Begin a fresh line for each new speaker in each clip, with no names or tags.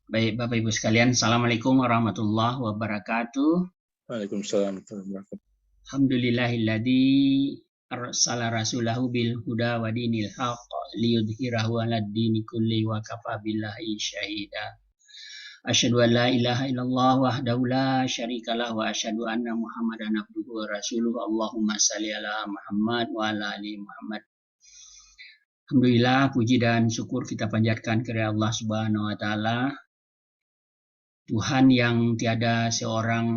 Baik, Bapak Ibu sekalian, Assalamualaikum warahmatullahi wabarakatuh.
Waalaikumsalam warahmatullahi wabarakatuh.
Alhamdulillahilladzi arsala rasulahu bil huda wa dinil haqq liyudhhirahu 'alad dini kulli wa kafa billahi syahida. Asyhadu an la ilaha illallah wahdahu la syarikalah wa asyhadu anna Muhammadan abduhu wa rasuluh. Allahumma shalli ala Muhammad wa ala ali Muhammad. Alhamdulillah, puji dan syukur kita panjatkan kepada Allah Subhanahu wa taala, Tuhan yang tiada seorang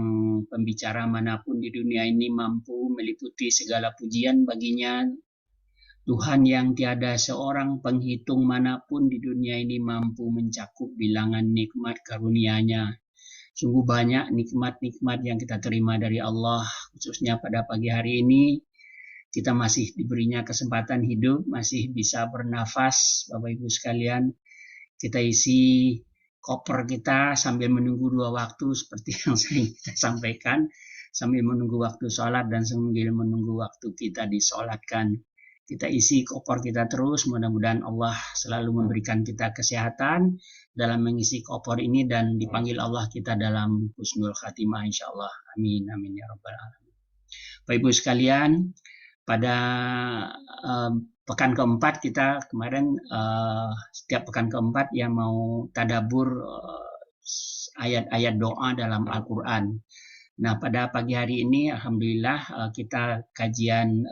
pembicara manapun di dunia ini mampu meliputi segala pujian baginya. Tuhan yang tiada seorang penghitung manapun di dunia ini mampu mencakup bilangan nikmat karunia-Nya. Sungguh banyak nikmat-nikmat yang kita terima dari Allah, khususnya pada pagi hari ini. Kita masih diberinya kesempatan hidup, masih bisa bernafas, Bapak Ibu sekalian. Kita isi koper kita sambil menunggu dua waktu seperti yang sering kita sampaikan, sambil menunggu waktu sholat dan sambil menunggu waktu kita disolatkan. Kita isi koper kita terus, mudah-mudahan Allah selalu memberikan kita kesehatan dalam mengisi koper ini dan dipanggil Allah kita dalam husnul khatimah insyaAllah. Amin, amin ya rabbal alamin. Bapak Ibu sekalian, pada pekan keempat kita kemarin, setiap pekan keempat yang mau tadabur ayat-ayat doa dalam Al-Quran. Nah, pada pagi hari ini Alhamdulillah kita kajian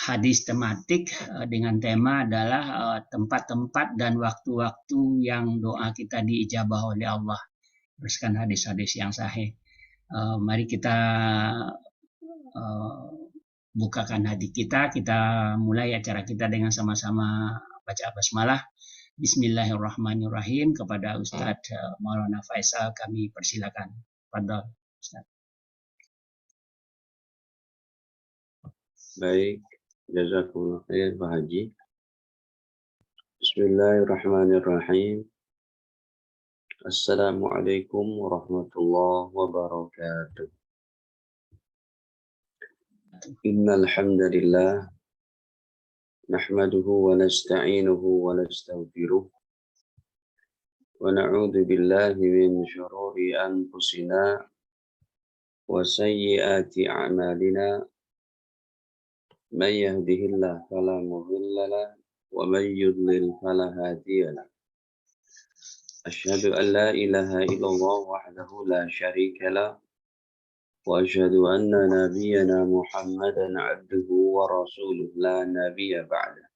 hadis tematik dengan tema adalah tempat-tempat dan waktu-waktu yang doa kita diijabah oleh Allah berdasarkan hadis-hadis yang sahih. Mari kita bukakan hati kita mulai acara kita dengan sama-sama baca basmalah. Bismillahirrahmanirrahim. Kepada Ustadz Maulana Faisal kami persilakan. Fadhal Ustadz.
Baik, jazakumullah khair Pak Haji. Bismillahirrahmanirrahim. Assalamualaikum warahmatullahi wabarakatuh. Innal hamdalillah nahmaduhu wa nasta'inuhu wa nastaghfiruh wa na'udzu billahi min shururi anfusina wa sayyiati a'malina. Man yahdihillahu fala mudilla lahu wa man yudlil fala hadiya lahu. Asyhadu an la ilaha illallah wahdahu la syarika lahu wa asyhadu anna nabiyyana Muhammadan abduhu wa rasuluh la nabiyya ba'da.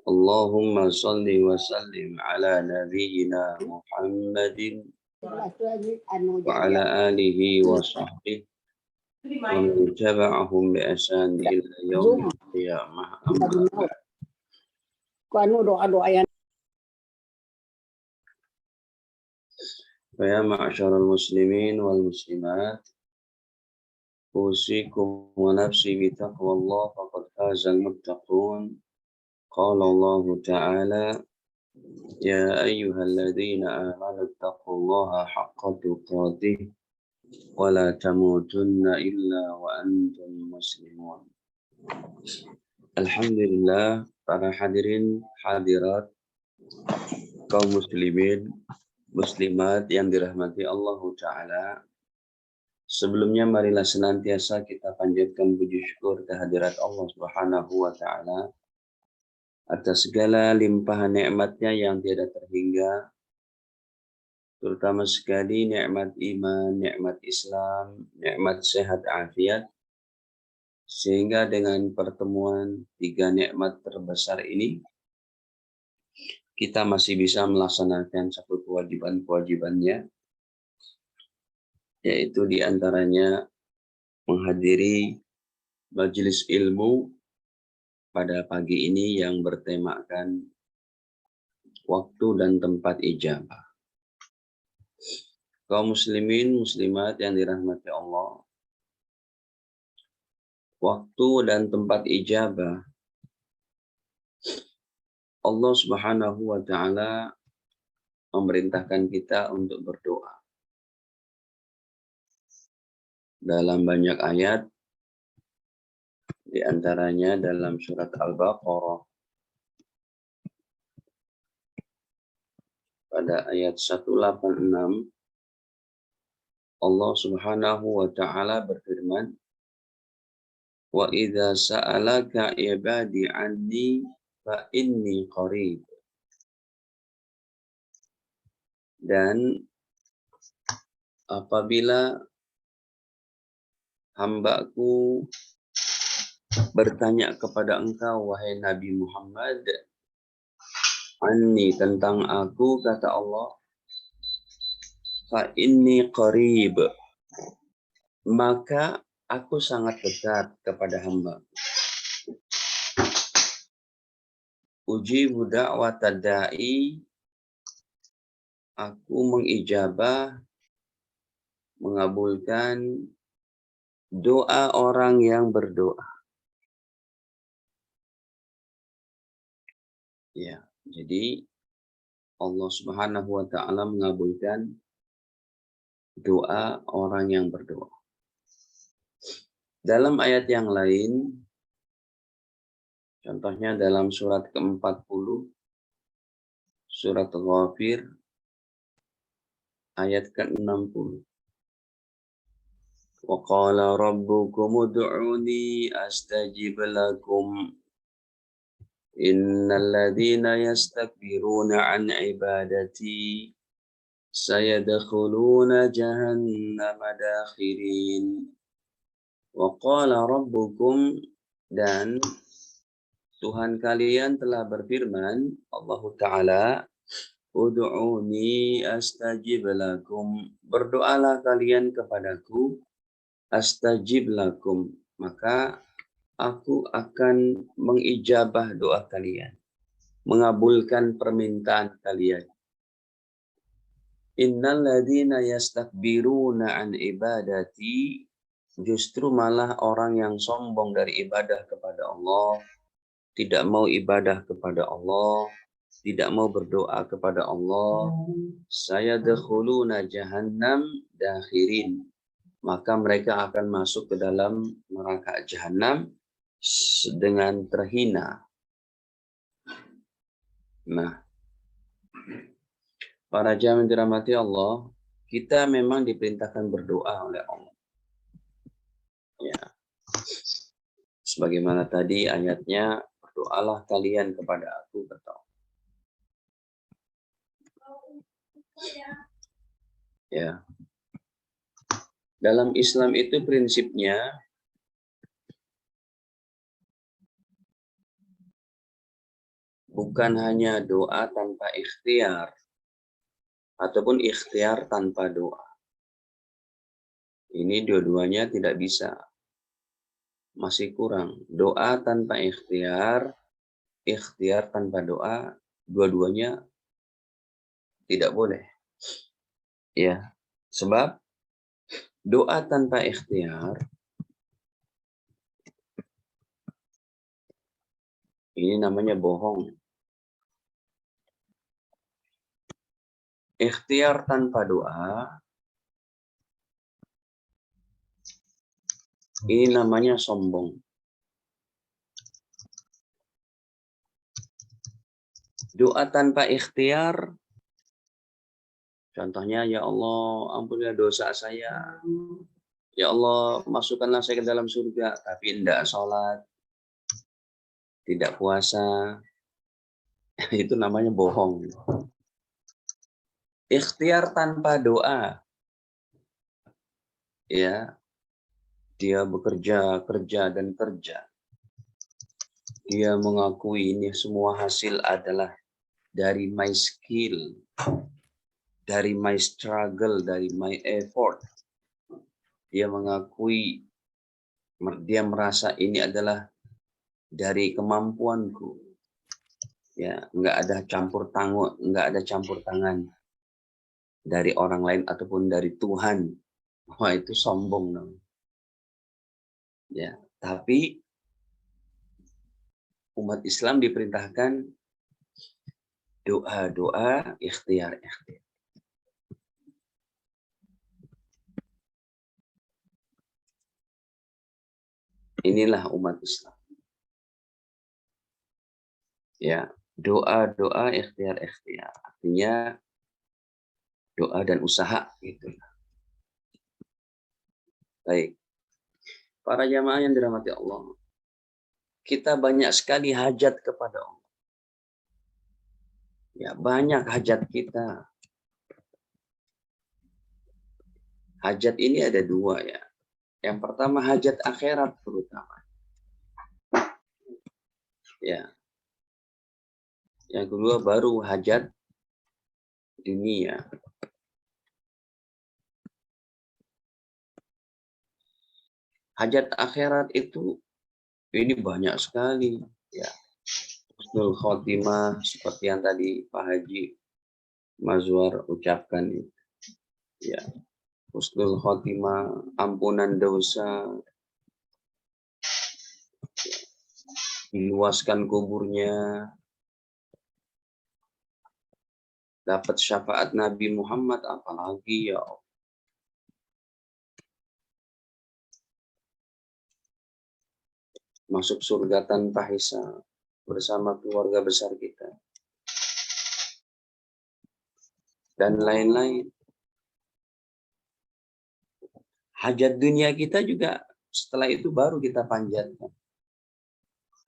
Allahumma salli wa sallim ala nabiyyina Muhammadin wa ala alihi wa sahbihi wa man tabi'ahum bi ihsan ila yaumil qiyamah. Amma ba'd. Ya ma'asyaral muslimin wal muslimat, usikum wa nafsi bi taqwallah faqad fazal muttaqun. Qala Allah Ta'ala, ya ayyuhalladzina amanu taqullaha haqqa tuqatih wa la tamutunna illa wa antum muslimun. Alhamdulillah, para hadirin hadirat kaum muslimin muslimat yang dirahmati Allah Ta'ala. Sebelumnya marilah senantiasa kita panjatkan puji syukur kehadirat Allah Subhanahu wa Ta'ala atas segala limpahan nikmatnya yang tiada terhingga, terutama sekali nikmat iman, nikmat Islam, nikmat sehat afiat, sehingga dengan pertemuan tiga nikmat terbesar ini kita masih bisa melaksanakan satu kewajiban-kewajibannya, yaitu diantaranya menghadiri majelis ilmu pada pagi ini yang bertemakan waktu dan tempat ijabah. Kaum muslimin muslimat yang dirahmati Allah, waktu dan tempat ijabah Allah Subhanahu wa Ta'ala memerintahkan kita untuk berdoa. Dalam banyak ayat Di antaranya dalam surat Al-Baqarah pada ayat 186 Allah Subhanahu wa taala berfirman, "Wa idza sa'alaka ibadi anni fa inni qarib." Dan apabila hambaku bertanya kepada engkau, wahai Nabi Muhammad, anni tentang aku, kata Allah, fa inni qarib, maka aku sangat dekat kepada hamba. Ujibu da'watad da'i, aku mengijabah, mengabulkan doa orang yang berdoa. Ya, jadi Allah Subhanahu wa taala mengabulkan doa orang yang berdoa. Dalam ayat yang lain, contohnya dalam surat ke-40, surat Ghafir, ayat ke-60. Wa qala rabbukum ud'uni astajib lakum. Innal ladzina yastakbiruna an ibadati sayadkhuluna jahannama dakhirin. Wa qala rabbukum, dan Tuhan kalian telah berfirman, Allah Ta'ala, ud'uni astajib lakum, berdoalah kalian kepadaku, astajib lakum, maka aku akan mengijabah doa kalian, mengabulkan permintaan kalian. Innal ladzina yastakbiruna an ibadati, justru malah orang yang sombong dari ibadah kepada Allah, tidak mau ibadah kepada Allah, tidak mau berdoa kepada Allah, sayadkhuluna jahannam dakhirin, maka mereka akan masuk ke dalam neraka jahanam dengan terhina. Nah, para jamaah dirahmati Allah, kita memang diperintahkan berdoa oleh Allah. Ya. Sebagaimana tadi ayatnya, berdoalah kalian kepada aku, kata Allah. Ya. Dalam Islam itu prinsipnya bukan hanya doa tanpa ikhtiar, ataupun ikhtiar tanpa doa. Ini dua-duanya tidak bisa. Masih kurang. Doa tanpa ikhtiar, ikhtiar tanpa doa, dua-duanya tidak boleh. Ya, sebab doa tanpa ikhtiar ini namanya bohong. Ikhtiar tanpa doa ini namanya sombong. Doa tanpa ikhtiar, contohnya, ya Allah, ampunilah dosa saya. Ya Allah, masukkanlah saya ke dalam surga. Tapi tidak sholat, tidak puasa. Itu namanya bohong. Ikhtiar tanpa doa, ya, dia bekerja, kerja, dan kerja. Dia mengakui ini semua hasil adalah dari my skill, dari my struggle, dari my effort. Dia mengakui, dia merasa ini adalah dari kemampuanku. Ya, nggak ada campur tangan dari orang lain ataupun dari Tuhan. Wah, itu sombong dong. Ya, tapi umat Islam diperintahkan doa, ikhtiar. Inilah umat Islam. Ya, doa-doa, ikhtiar-ikhtiar. Artinya doa dan usaha gitu. Baik. Para jamaah yang dirahmati Allah. Kita banyak sekali hajat kepada Allah. Ya, banyak hajat kita. Hajat ini ada dua ya. Yang pertama hajat akhirat terutama. Ya. Yang kedua baru hajat dunia. Hajat akhirat itu ini banyak sekali ya. Husnul khotimah seperti yang tadi Pak Haji Mazwar ucapkan itu. Ya. Husnul khotimah, ampunan dosa, diluaskan kuburnya, dapat syafaat Nabi Muhammad, apalagi ya Allah. Masuk surga tanpa hisab bersama keluarga besar kita dan lain-lain. Hajat dunia kita juga setelah itu baru kita panjatkan.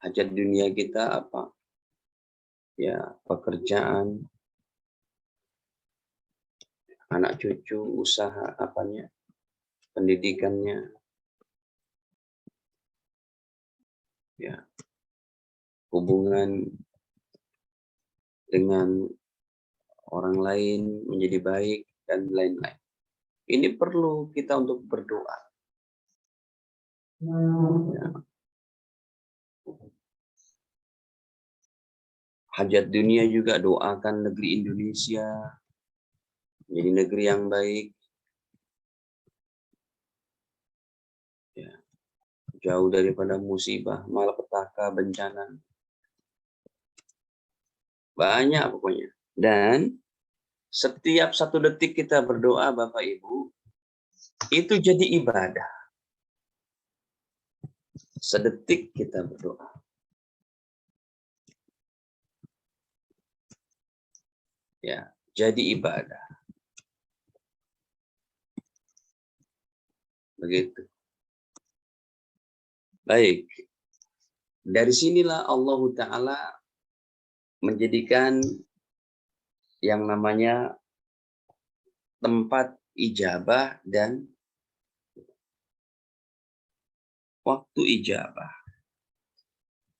Hajat dunia kita apa? Ya, pekerjaan, anak cucu, usaha apanya, pendidikannya. Ya. Hubungan dengan orang lain menjadi baik dan lain-lain. Ini perlu kita untuk berdoa. Ya. Hajat dunia juga doakan negeri Indonesia menjadi negeri yang baik. Ya. Jauh daripada musibah, malapetaka, bencana. Banyak pokoknya. Dan setiap 1 detik kita berdoa Bapak Ibu, itu jadi ibadah. Sedetik kita berdoa. Ya, jadi ibadah. Begitu. Baik. Dari sinilah Allah Ta'ala menjadikan yang namanya tempat ijabah dan waktu ijabah.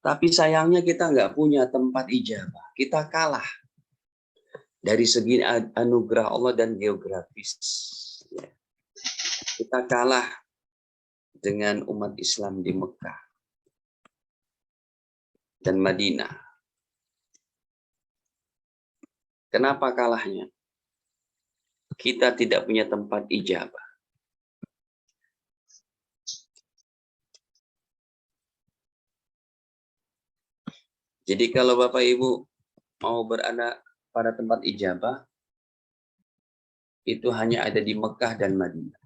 Tapi sayangnya kita nggak punya tempat ijabah. Kita kalah dari segi anugerah Allah dan geografis. Kita kalah dengan umat Islam di Mekah dan Madinah. Kenapa kalahnya? Kita tidak punya tempat ijabah. Jadi kalau Bapak Ibu mau berada pada tempat ijabah, itu hanya ada di Mekah dan Madinah.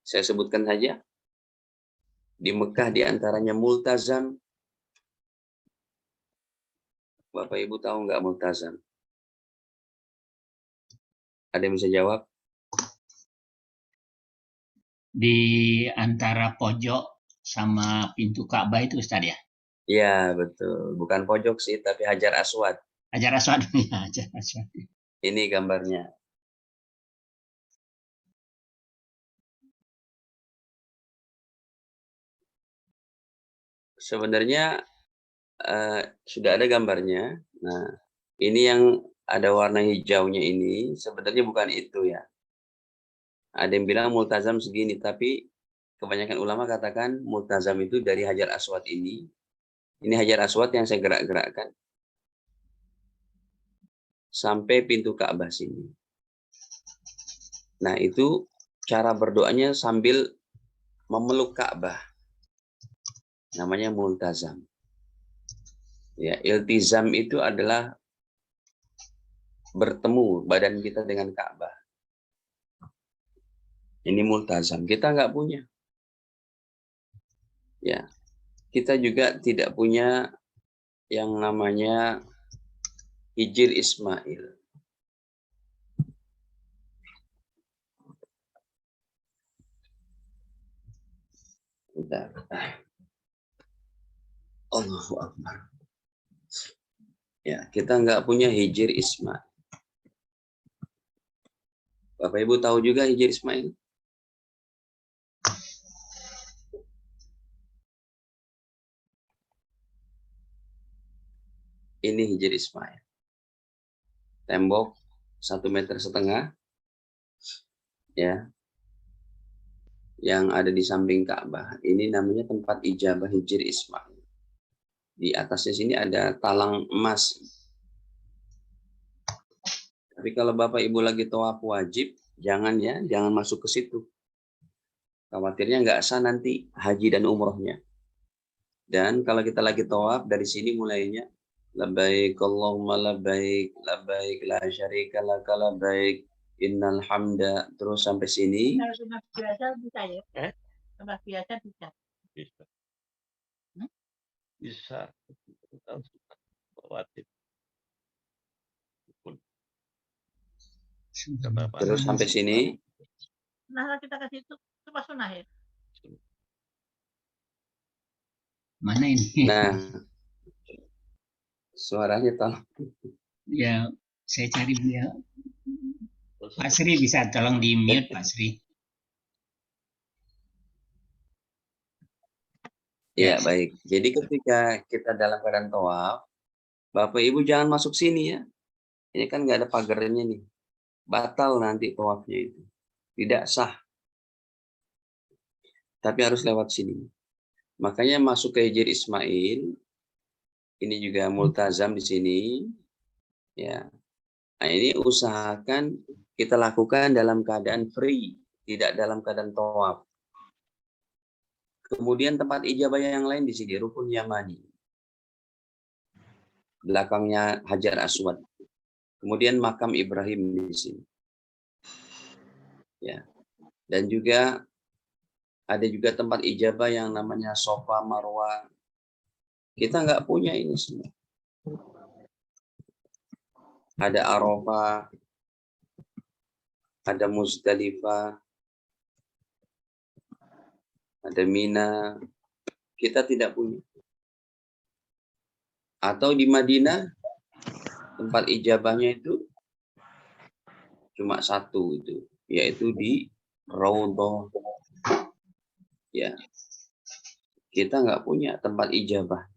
Saya sebutkan saja. Di Mekah diantaranya Multazam. Bapak Ibu tahu nggak Multazam? Ada yang bisa jawab?
Di antara pojok sama pintu Ka'bah itu Ustaz ya?
Iya, betul. Bukan pojok sih, tapi Hajar Aswad.
Hajar Aswad. Hajar Aswad.
Ini gambarnya. Sebenarnya sudah ada gambarnya. Nah, ini yang ada warna hijaunya ini sebenarnya bukan itu ya. Ada yang bilang multazam segini, tapi kebanyakan ulama katakan multazam itu dari Hajar Aswad ini. Ini Hajar Aswad yang saya gerak-gerakkan sampai pintu Ka'bah sini. Nah, itu cara berdoanya sambil memeluk Ka'bah. Namanya multazam. Ya, iltizam itu adalah bertemu badan kita dengan Ka'bah. Ini multazam. Kita nggak punya. Ya, kita juga tidak punya yang namanya Hijir Ismail. Bentar. Allahu Akbar. Ya, kita nggak punya Hijir Ismail. Bapak Ibu tahu juga Hijir Ismail? Ini Hijir Ismail. Tembok 1,5 meter, ya, yang ada di samping Ka'bah. Ini namanya tempat ijabah Hijir Ismail. Di atasnya sini ada talang emas. Tapi kalau Bapak Ibu lagi tawaf wajib, jangan ya, jangan masuk ke situ. Khawatirnya nggak sah nanti haji dan umrohnya. Dan kalau kita lagi tawaf dari sini mulainya, labbaik Allahumma labbaik, labbaik la syarika laka labbaik, innal hamda, terus sampai sini.
Kalau sudah biasa bisa ya? Sudah biasa bisa.
Bisa.
Hmm?
Bisa. Wajib.
Terus sampai sini.
Nah, kita kasih itu coba sunnah ya.
Mana ini?
Nah, suaranya tolong.
Ya, saya cari dia. Pak Sri bisa tolong di mute, Pak Sri.
Ya, baik. Jadi ketika kita dalam keadaan tawaf, Bapak Ibu jangan masuk sini ya. Ini kan nggak ada pagarnya nih. Batal nanti tawafnya itu. Tidak sah. Tapi harus lewat sini. Makanya masuk ke Hijir Ismail. Ini juga multazam di sini. Ya. Nah, ini usahakan kita lakukan dalam keadaan free, tidak dalam keadaan tawaf. Kemudian tempat ijabah yang lain di sini, Rukun Yamani. Belakangnya Hajar Aswad. Kemudian makam Ibrahim di sini. Ya. Dan juga ada juga tempat ijabah yang namanya Sofa Marwah. Kita nggak punya ini semua. Ada Arafah, ada Muzdalifah, ada Mina. Kita tidak punya. Atau di Madinah, tempat ijabahnya itu cuma satu itu, yaitu di Raudhah. Ya, kita nggak punya tempat ijabah.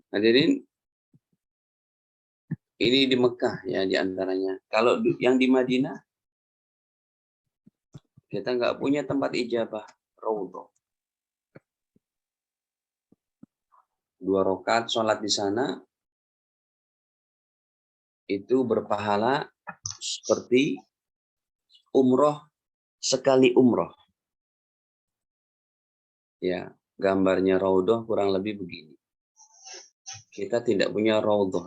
Hadirin, ini di Mekah ya diantaranya. Kalau yang di Madinah, kita nggak punya tempat ijabah Raudhah. 2 rakaat sholat di sana itu berpahala seperti umroh sekali umroh. Ya, gambarnya Raudhah kurang lebih begini. Kita tidak punya Raudhah.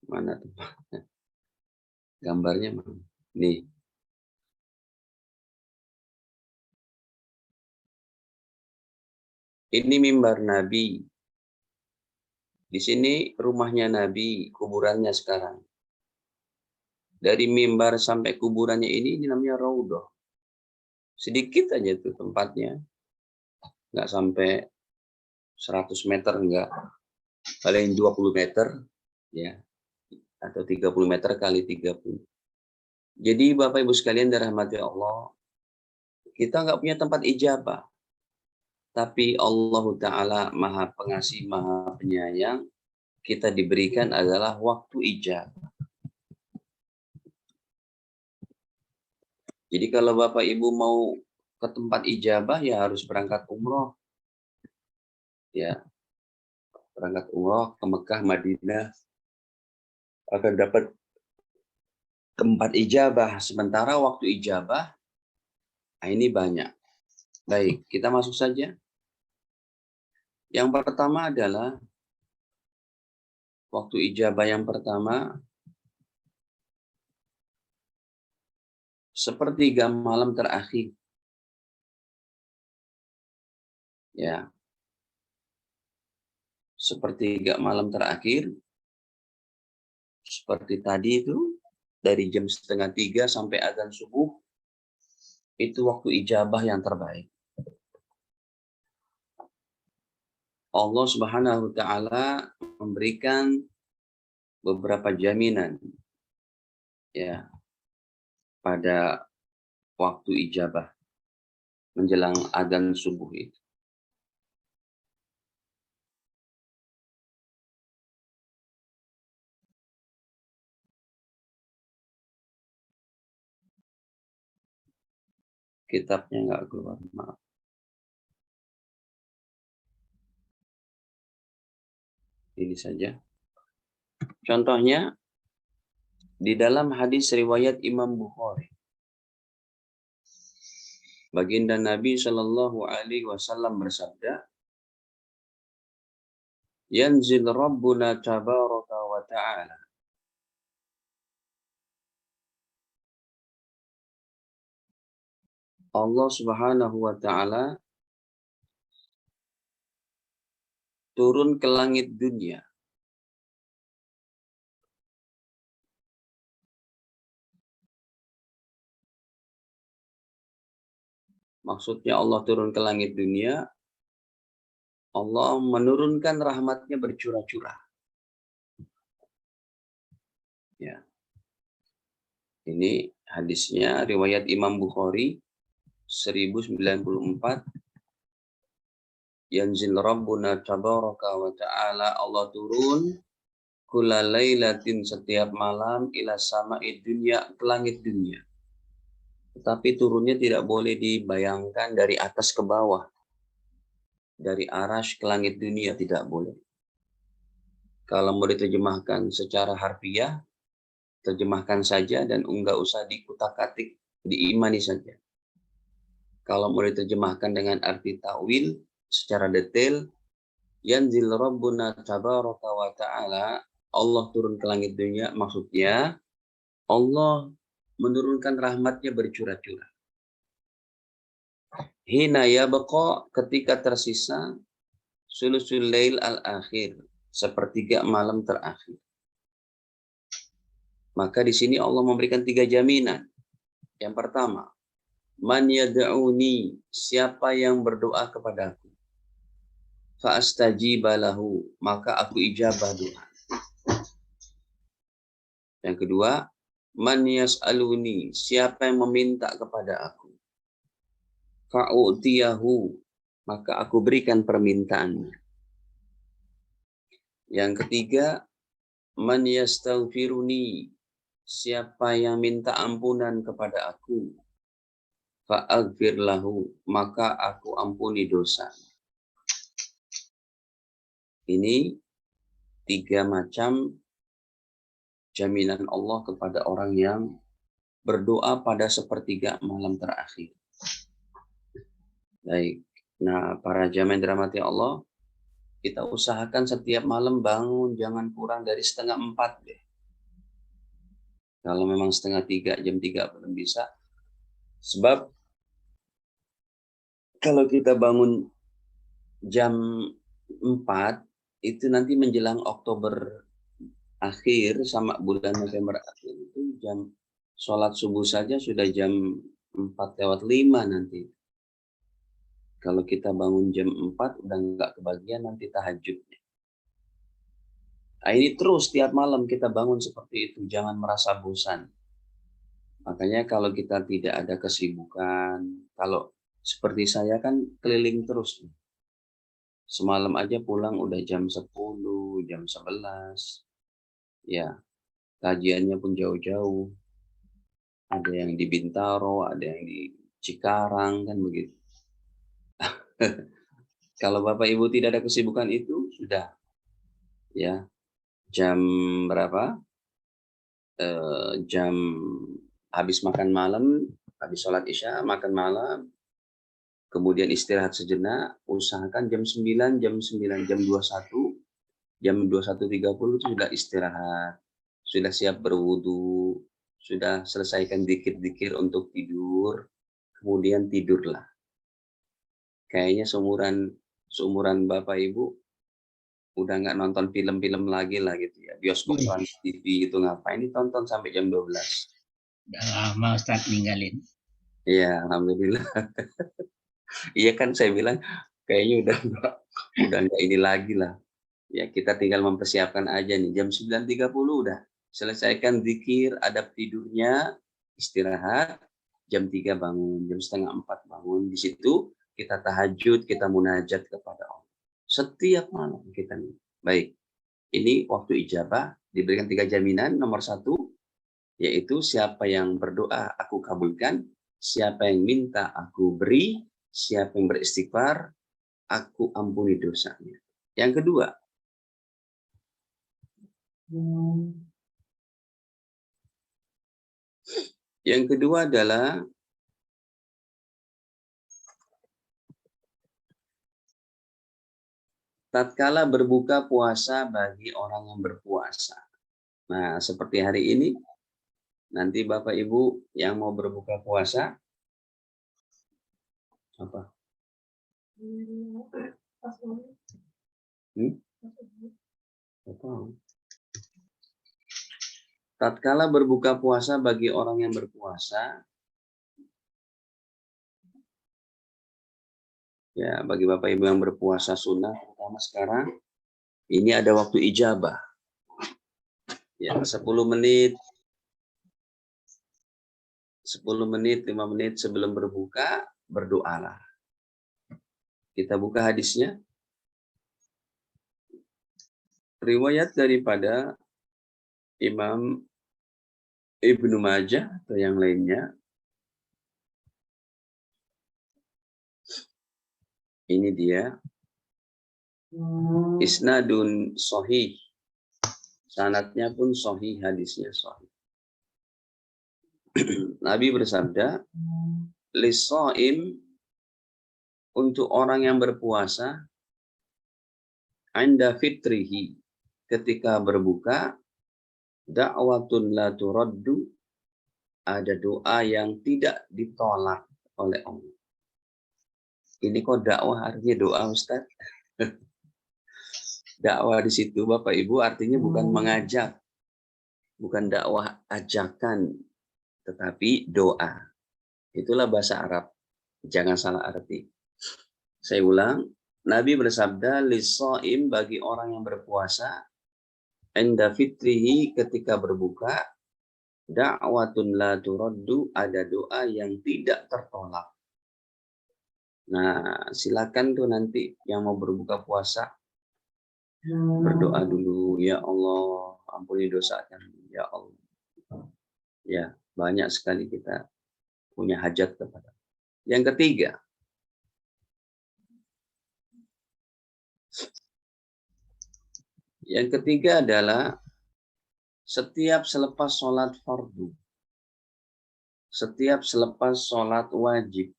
Mana tempatnya? Gambarnya mana? Nih. Ini mimbar Nabi. Di sini rumahnya Nabi, kuburannya sekarang. Dari mimbar sampai kuburannya ini namanya Raudhah. Sedikit aja tuh tempatnya. Nggak sampai 100 meter, enggak. Paling 20 meter. Ya. Atau 30 meter kali 30. Jadi Bapak Ibu sekalian dirahmati Allah, kita nggak punya tempat ijabah. Tapi Allah Ta'ala Maha Pengasih, Maha Penyayang, kita diberikan adalah waktu ijabah. Jadi kalau Bapak Ibu mau ke tempat ijabah ya harus berangkat umroh. Ya, berangkat umroh ke Mekah, Madinah, akan dapat tempat ijabah. Sementara waktu ijabah, ini banyak. Baik, kita masuk saja. Yang pertama adalah waktu ijabah yang pertama, sepertiga malam terakhir. Ya, sepertiga malam terakhir, seperti tadi itu, dari jam 2:30 sampai azan subuh, itu waktu ijabah yang terbaik. Allah Subhanahu wa Ta'ala memberikan beberapa jaminan ya pada waktu ijabah menjelang azan subuh itu. Kitabnya nggak keluar, maaf. Ini saja. Contohnya di dalam hadis riwayat Imam Bukhari, baginda Nabi Shallallahu Alaihi Wasallam bersabda, "Yanzil Rabbuna tabaraka wa ta'ala." Allah Subhanahu wa Ta'ala turun ke langit dunia. Maksudnya Allah turun ke langit dunia, Allah menurunkan rahmatnya bercurah-curah. Ya. Ini hadisnya riwayat Imam Bukhari 1094. Yanzil Rabbuna tabaraka wa ta'ala, Allah turun kulla lailatin, setiap malam, ila sama'i dunya, ke langit dunia. Tetapi turunnya tidak boleh dibayangkan dari atas ke bawah. Dari arasy ke langit dunia tidak boleh. Kalau mau diterjemahkan secara harfiah, terjemahkan saja dan enggak usah dikutak-atik, diimani saja. Kalau mau diterjemahkan dengan arti takwil secara detail, yanzil rabbuna tabaraka wa ta'ala, Allah turun ke langit dunia, maksudnya Allah menurunkan rahmatnya bercurah-curah. Hina yabqa, ketika tersisa, sulusul lail al-akhir, sepertiga malam terakhir. Maka di sini Allah memberikan 3 jaminan. Yang pertama, man yad'uni, siapa yang berdoa kepadaku, fa astajiba lahu, maka aku ijabah doa. Yang kedua, man yas'aluni, siapa yang meminta kepada aku, fa'utiyahu, maka aku berikan permintaannya. Yang ketiga, man yastaghfiruni, siapa yang minta ampunan kepada aku, fa'aghfir lahu, maka aku ampuni dosa. Ini 3 macam jaminan Allah kepada orang yang berdoa pada sepertiga malam terakhir. Baik. Nah, para jamaah dirahmati Allah, kita usahakan setiap malam bangun jangan kurang dari 2:30 deh. Kalau memang 2:30, jam 3 belum bisa. Sebab kalau kita bangun jam 4, itu nanti menjelang Oktober akhir sama bulan November akhir, itu jam sholat subuh saja sudah jam 4:05 nanti. Kalau kita bangun jam 4 udah nggak kebagian nanti tahajudnya. Nah, ini terus tiap malam kita bangun seperti itu, jangan merasa bosan. Makanya kalau kita tidak ada kesibukan, kalau seperti saya kan keliling terus. Semalam aja pulang udah jam 10, jam 11. Ya, kajiannya pun jauh-jauh. Ada yang di Bintaro, ada yang di Cikarang, kan begitu. Kalau Bapak Ibu tidak ada kesibukan itu, sudah. Ya, jam berapa? jam habis makan malam, habis sholat isya, makan malam, kemudian istirahat sejenak, usahakan jam 9, jam 9, jam 21, jam 21.30 itu sudah istirahat, sudah siap berwudu, sudah selesaikan dikir-dikir untuk tidur, kemudian tidurlah. Kayaknya seumuran Bapak Ibu udah nggak nonton film-film lagi lah gitu ya. Bioskop Trans TV itu ngapain ditonton sampai jam 12.
Udah lama Ustaz ninggalin.
Iya, alhamdulillah. Iya kan saya bilang kayaknya udah nggak ini lagi lah. Ya kita tinggal mempersiapkan aja nih jam 9.30 udah selesaikan zikir, adab tidurnya, istirahat, jam 3 bangun, jam setengah 4 bangun. Di situ kita tahajud, kita munajat kepada Allah. Setiap malam kita nih. Baik, ini waktu ijabah diberikan 3 jaminan. Nomor 1, yaitu siapa yang berdoa aku kabulkan, siapa yang minta aku beri, siapa yang beristighfar aku ampuni dosanya. Yang kedua, adalah tatkala berbuka puasa bagi orang yang berpuasa. Nah, seperti hari ini, nanti Bapak Ibu yang mau berbuka puasa, apa? Tatkala berbuka puasa bagi orang yang berpuasa, ya bagi Bapak Ibu yang berpuasa sunnah, terutama sekarang, ini ada waktu ijabah. Ya, 10 menit, 5 menit sebelum berbuka, berdoalah. Kita buka hadisnya. Riwayat daripada Imam Ibnu Majah atau yang lainnya. Ini dia. Isnadun sahih. Sanadnya pun sahih, hadisnya sahih. Nabi bersabda, "Lis-shaim," untuk orang yang berpuasa, "'inda fitrihi," ketika berbuka, "da'watun la turaddu," ada doa yang tidak ditolak oleh Allah. Ini kok dakwah artinya doa, Ustaz? Dakwah di situ Bapak Ibu artinya bukan mengajak, bukan dakwah ajakan, tetapi doa. Itulah bahasa Arab. Jangan salah arti. Saya ulang, Nabi bersabda, "Lis-shaim," bagi orang yang berpuasa, "'inda fitrihi," ketika berbuka, "da'watun la turaddu," ada doa yang tidak tertolak. Nah, silakan tuh nanti yang mau berbuka puasa berdoa dulu, ya Allah, ampuni dosa kami, ya Allah. Ya, banyak sekali kita punya hajat kepada. Yang ketiga adalah setiap selepas sholat fardu, setiap selepas sholat wajib,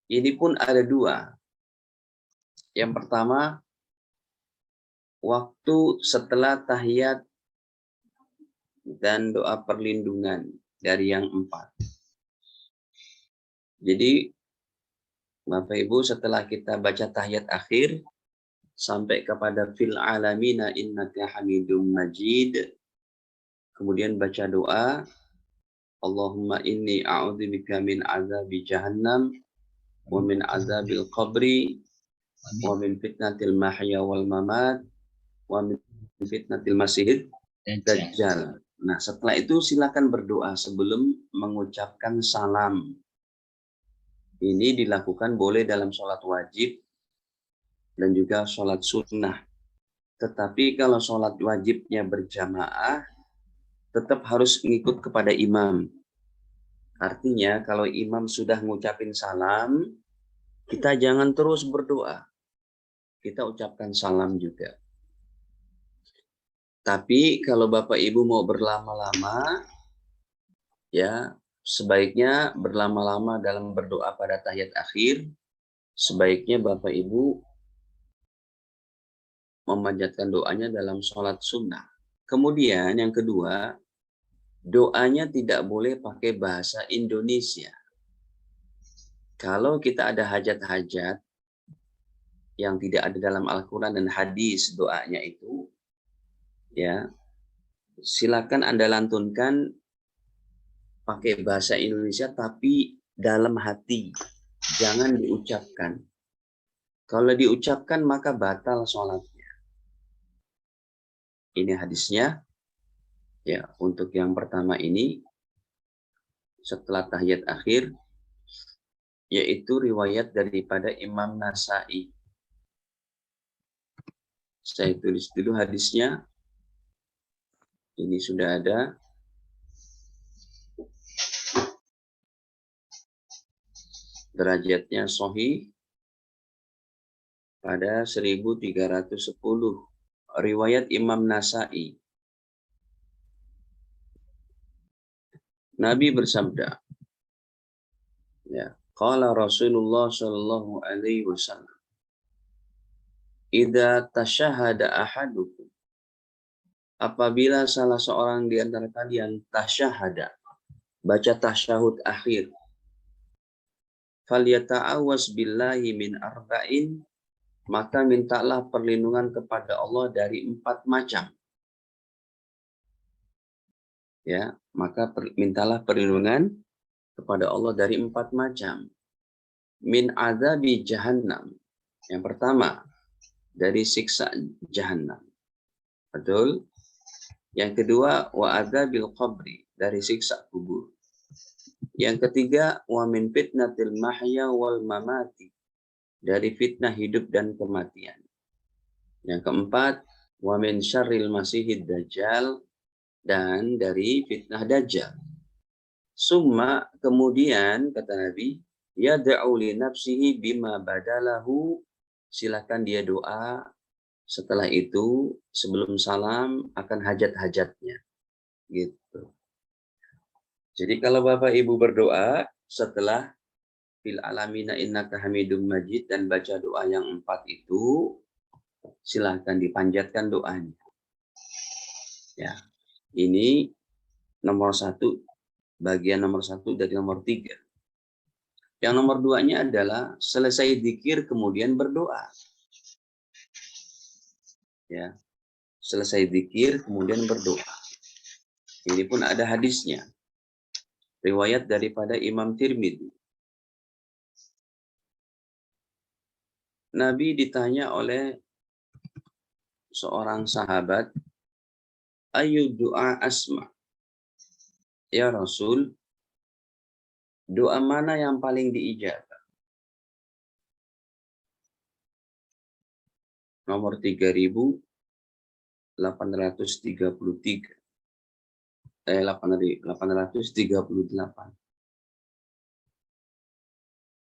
ini pun ada 2. Yang pertama, waktu setelah tahiyat dan doa perlindungan dari yang 4. Jadi, Bapak Ibu, setelah kita baca tahiyat akhir, sampai kepada fil alamina innaka hamidum majid, kemudian baca doa, Allahumma inni a'udzubika min azabi jahannam, wa min azabil qabri, wa min fitnatil mahya wal mamat, wa min fitnatil masihid dajjal. Nah, setelah itu silakan berdoa sebelum mengucapkan salam. Ini dilakukan boleh dalam sholat wajib dan juga sholat sunnah. Tetapi kalau sholat wajibnya berjamaah, tetap harus ngikut kepada imam. Artinya kalau imam sudah ngucapin salam, kita jangan terus berdoa. Kita ucapkan salam juga. Tapi kalau Bapak Ibu mau berlama-lama, ya sebaiknya berlama-lama dalam berdoa pada tahiyat akhir. Sebaiknya Bapak Ibu memanjatkan doanya dalam sholat sunnah. Kemudian yang kedua, doanya tidak boleh pakai bahasa Indonesia. Kalau kita ada hajat-hajat yang tidak ada dalam Al-Quran dan hadis doanya itu, ya silakan Anda lantunkan pakai bahasa Indonesia tapi dalam hati, jangan diucapkan. Kalau diucapkan maka batal sholatnya. Ini hadisnya. Ya, untuk yang pertama ini setelah tahiyat akhir, yaitu riwayat daripada Imam Nasai. Saya tulis dulu hadisnya. Ini sudah ada. Derajatnya sahih pada 1310. Riwayat Imam Nasai. Nabi bersabda, ya, qala Rasulullah sallallahu alaihi wasallam, idza tasyahada ahadukum, apabila salah seorang di antara kalian tasyahada, baca tasyahud akhir, falyata'awwas billahi min arba'in, maka mintalah perlindungan kepada Allah dari 4 macam. Ya, maka mintalah perlindungan kepada Allah dari 4 macam. Min adzabi jahannam. Yang pertama, dari siksa jahannam. Betul? Yang kedua, wa adzabil qabri, dari siksa kubur. Yang ketiga, wa min fitnatil mahya wal mamati, dari fitnah hidup dan kematian. Yang keempat, wa min syarril masihid dajjal, dan dari fitnah dajjal. Summa, kemudian kata Nabi, yad'u li nafsihi bima badalahu, silakan dia doa setelah itu sebelum salam akan hajat-hajatnya. Gitu. Jadi kalau Bapak Ibu berdoa setelah fil alamina innaka hamidum majid dan baca doa yang 4 itu, silahkan dipanjatkan doanya. Ya, ini nomor 1, bagian nomor 1 dari nomor 3. Yang nomor 2-nya adalah selesai zikir kemudian berdoa. Ya, selesai zikir kemudian berdoa. Ini pun ada hadisnya. Riwayat daripada Imam Tirmidzi. Nabi ditanya oleh seorang sahabat, ayu doa asma? Ya Rasul, doa mana yang paling diijabah? Nomor 3833. 838.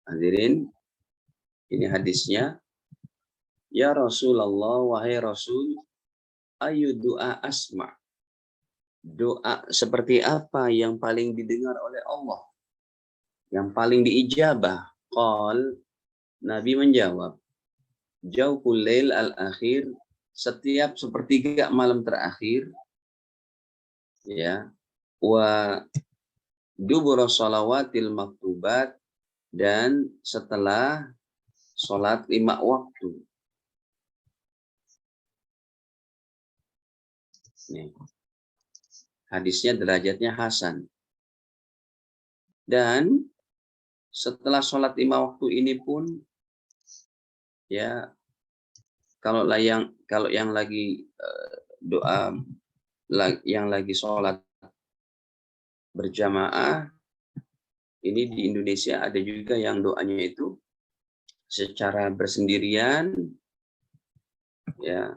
Hadirin, ini hadisnya. Ya Rasulullah, wahai Rasul, ayu doa asma? Doa seperti apa yang paling didengar oleh Allah? Yang paling diijabah? Qal, Nabi menjawab, Jawful lail al-akhir, setiap sepertiga malam terakhir, ya, wa dubur shalawatil maktubat, dan setelah sholat 5 waktu. Nih. Hadisnya derajatnya hasan. Dan setelah sholat 5 waktu ini pun, ya, kalau yang lagi doa, yang lagi sholat berjamaah, ini di Indonesia ada juga yang doanya itu secara bersendirian, ya,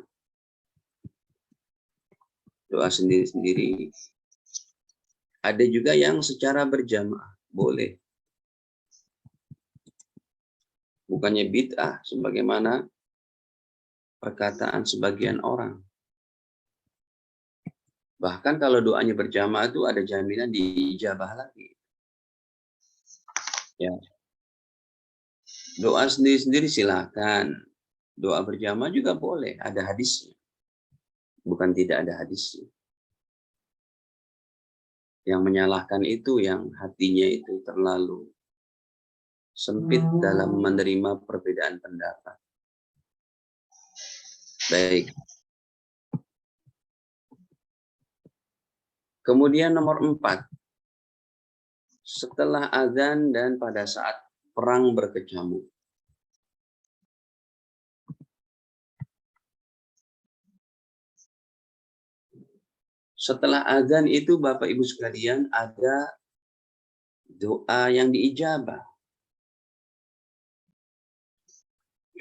doa sendiri-sendiri. Ada juga yang secara berjamaah, boleh. Bukannya bid'ah sebagaimana perkataan sebagian orang. Bahkan kalau doanya berjamaah itu ada jaminan diijabah lagi. Ya. Doa sendiri-sendiri silakan. Doa berjamaah juga boleh, ada hadisnya. Bukan tidak ada hadisnya. Yang menyalahkan itu yang hatinya itu terlalu sempit dalam menerima perbedaan pendapat. Baik. Kemudian nomor 4. Setelah azan dan pada saat perang berkecamuk. Setelah azan itu Bapak Ibu sekalian ada doa yang diijabah.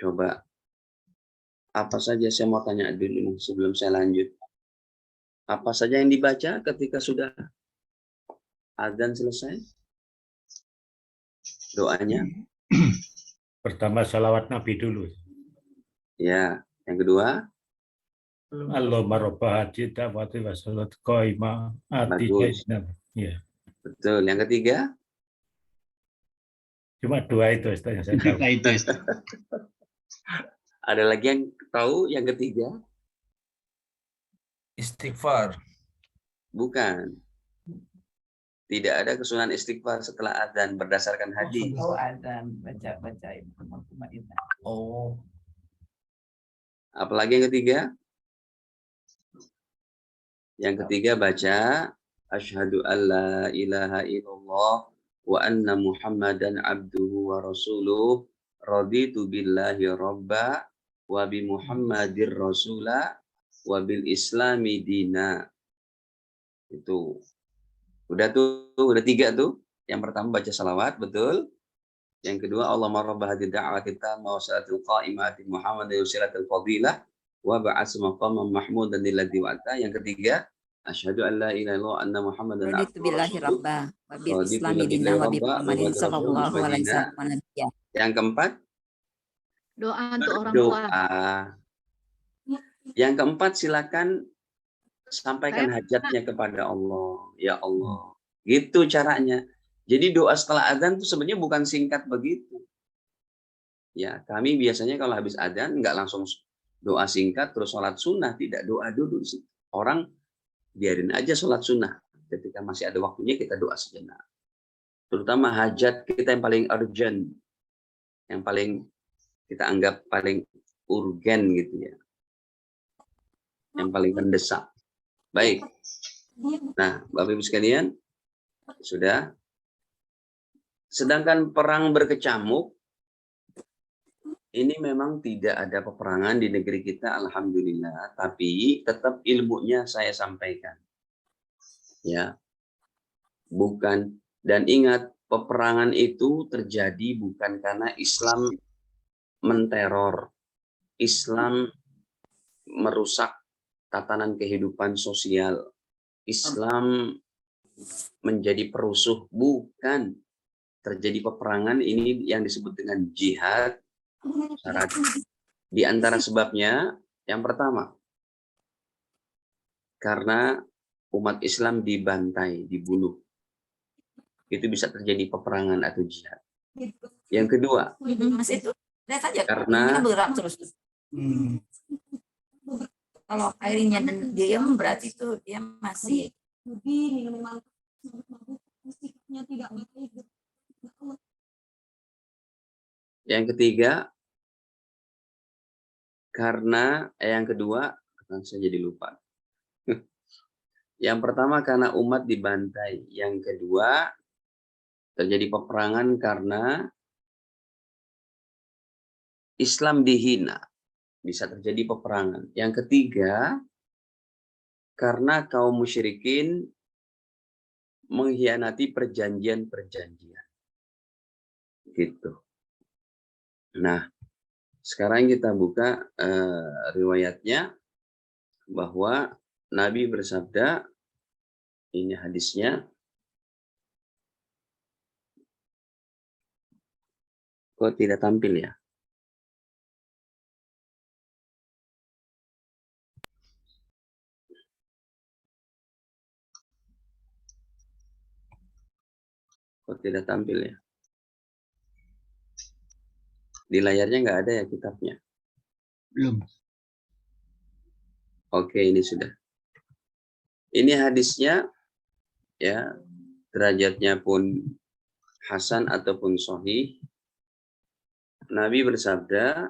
Coba apa saja saya mau tanya dulu sebelum saya lanjut. Apa saja yang dibaca ketika sudah azan selesai? Doanya?
Pertama salawat Nabi dulu.
Ya, yang kedua?
Allahumma rabbah hajita wa salat qaimah ati
Bagus.
ya.
Betul. Yang ketiga?
Cuma 2 itu yang saya tahu.
Itu.
Ada lagi yang tahu yang ketiga?
Istighfar.
Bukan. Tidak ada kesunahan istighfar setelah azan berdasarkan hadis.
Oh, azan baca itu. Oh.
Apalagi yang ketiga? Yang ketiga baca asyhadu alla ilaha illallah wa anna muhammadan abduhu wa rasuluh raditu billahi rabba wa bi muhammadir rasula wa bil islami dina. Itu udah tuh, udah 3 tuh. Yang pertama baca salawat, betul. Yang kedua Allahumma rabb hadhihi da'wati tammah wa salatil qa'imati muhammadin yusilatil fadilah wa ba'ats maqaman mahmudan alladzi wa'ata. Yang ketiga asyhadu an la ilaha illallah anna muhammadan
Raditu
abduhu wa
billahi
rasuluh.
rabba wa bil islami dinna wa bi Muhammadin sallallahu alaihi wasallam.
Yang keempat
Doa untuk orang tua.
doa. Yang keempat silakan sampaikan hajatnya kepada Allah. Ya Allah. Gitu caranya. Jadi doa setelah azan itu sebenarnya bukan singkat begitu. Ya, kami biasanya kalau habis azan nggak langsung doa singkat terus sholat sunnah, tidak, doa dulu sih. Orang biarin aja sholat sunnah. Ketika masih ada waktunya kita doa sejenak. Terutama hajat kita yang paling urgent, yang paling kita anggap paling urgen gitu ya. Yang paling mendesak. Baik. Nah, Bapak Ibu sekalian, sudah. Sedangkan perang berkecamuk, ini memang tidak ada peperangan di negeri kita, alhamdulillah. Tapi tetap ilmunya saya sampaikan. Ya, bukan. Dan ingat, peperangan itu terjadi bukan karena Islam menteror. Islam merusak tatanan kehidupan sosial. Islam menjadi perusuh, bukan. Terjadi peperangan ini yang disebut dengan jihad syarat. Di antara sebabnya yang pertama, karena umat Islam dibantai, dibunuh. Itu bisa terjadi peperangan atau jihad. Yang kedua,
Mas itu lihat aja
karena
berat terus. Kalau airnya dan diam berarti itu dia masih begini memang sikapnya tidak baik.
yang ketiga, karena yang kedua, saya jadi lupa. Yang pertama karena umat dibantai. Yang kedua, terjadi peperangan karena Islam dihina. Bisa terjadi peperangan. Yang ketiga, karena kaum musyrikin mengkhianati perjanjian-perjanjian. Gitu. Nah, sekarang kita buka riwayatnya bahwa Nabi bersabda, ini hadisnya, kok tidak tampil ya? Kok tidak tampil ya? Di layarnya nggak ada ya kitabnya?
Belum.
Oke, ini sudah. Ini hadisnya, ya, derajatnya pun hasan ataupun sahih. Nabi bersabda,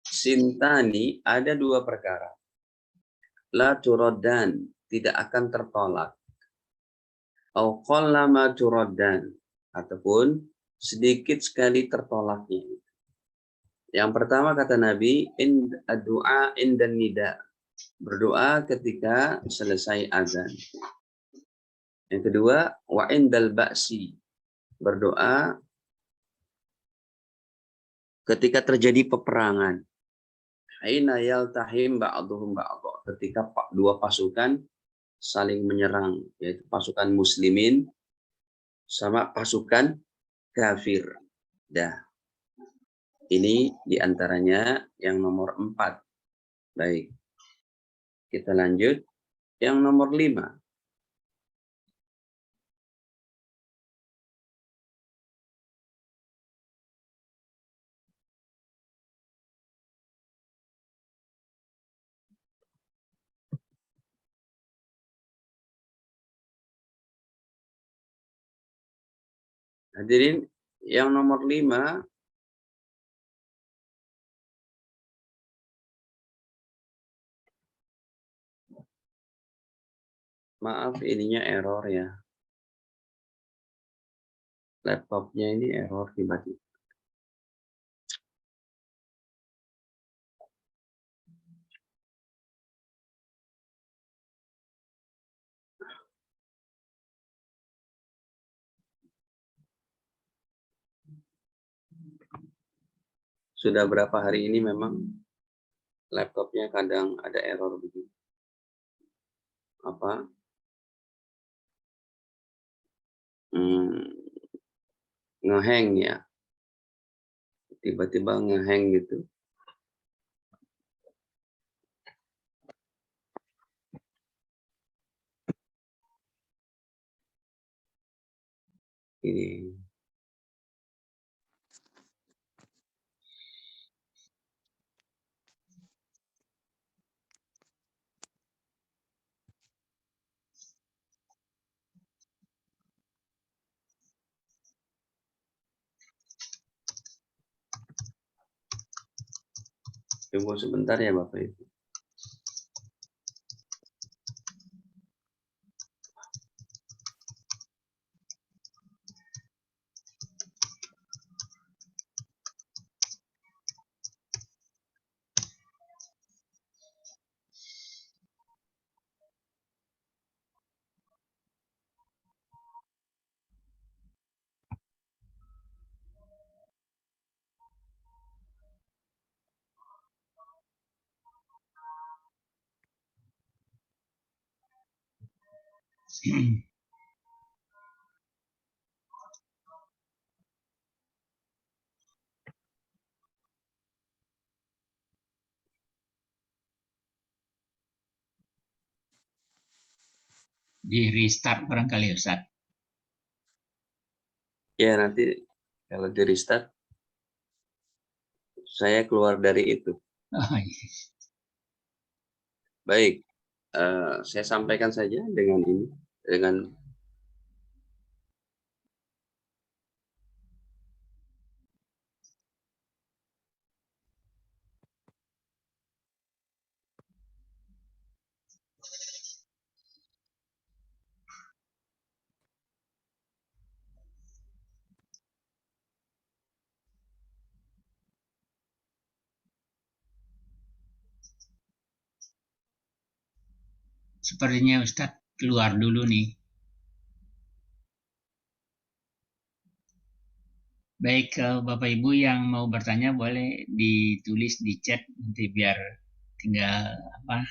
sintani ada dua perkara. La turaddan, tidak akan tertolak. Au qallama turaddan, ataupun sedikit sekali tertolaknya. Yang pertama kata Nabi, doa indan nida, berdoa ketika selesai azan. Yang kedua, wa indal ba'si, berdoa ketika terjadi peperangan. Aina yaltahim ba'duhum ba'dha, ketika dua pasukan saling menyerang, yaitu pasukan muslimin sama pasukan kafir. Dah. Ini diantaranya yang nomor 4. Baik. Kita lanjut. Yang nomor 5. Hadirin, yang nomor 5, maaf ininya error ya. Laptopnya ini error tiba-tiba. Sudah berapa hari ini memang laptopnya kadang ada error begini. Apa? Ngehang ya. Tiba-tiba ngehang gitu. Ini. Tunggu sebentar ya Bapak Ibu.
Di restart barangkali Ustaz.
Ya nanti kalau di restart saya keluar dari itu.
Oh, iya.
Baik, saya sampaikan saja dengan ini, dengan
Sepertinya Ustaz keluar dulu nih. Baik, Bapak Ibu yang mau bertanya boleh ditulis di chat nanti biar tinggal apa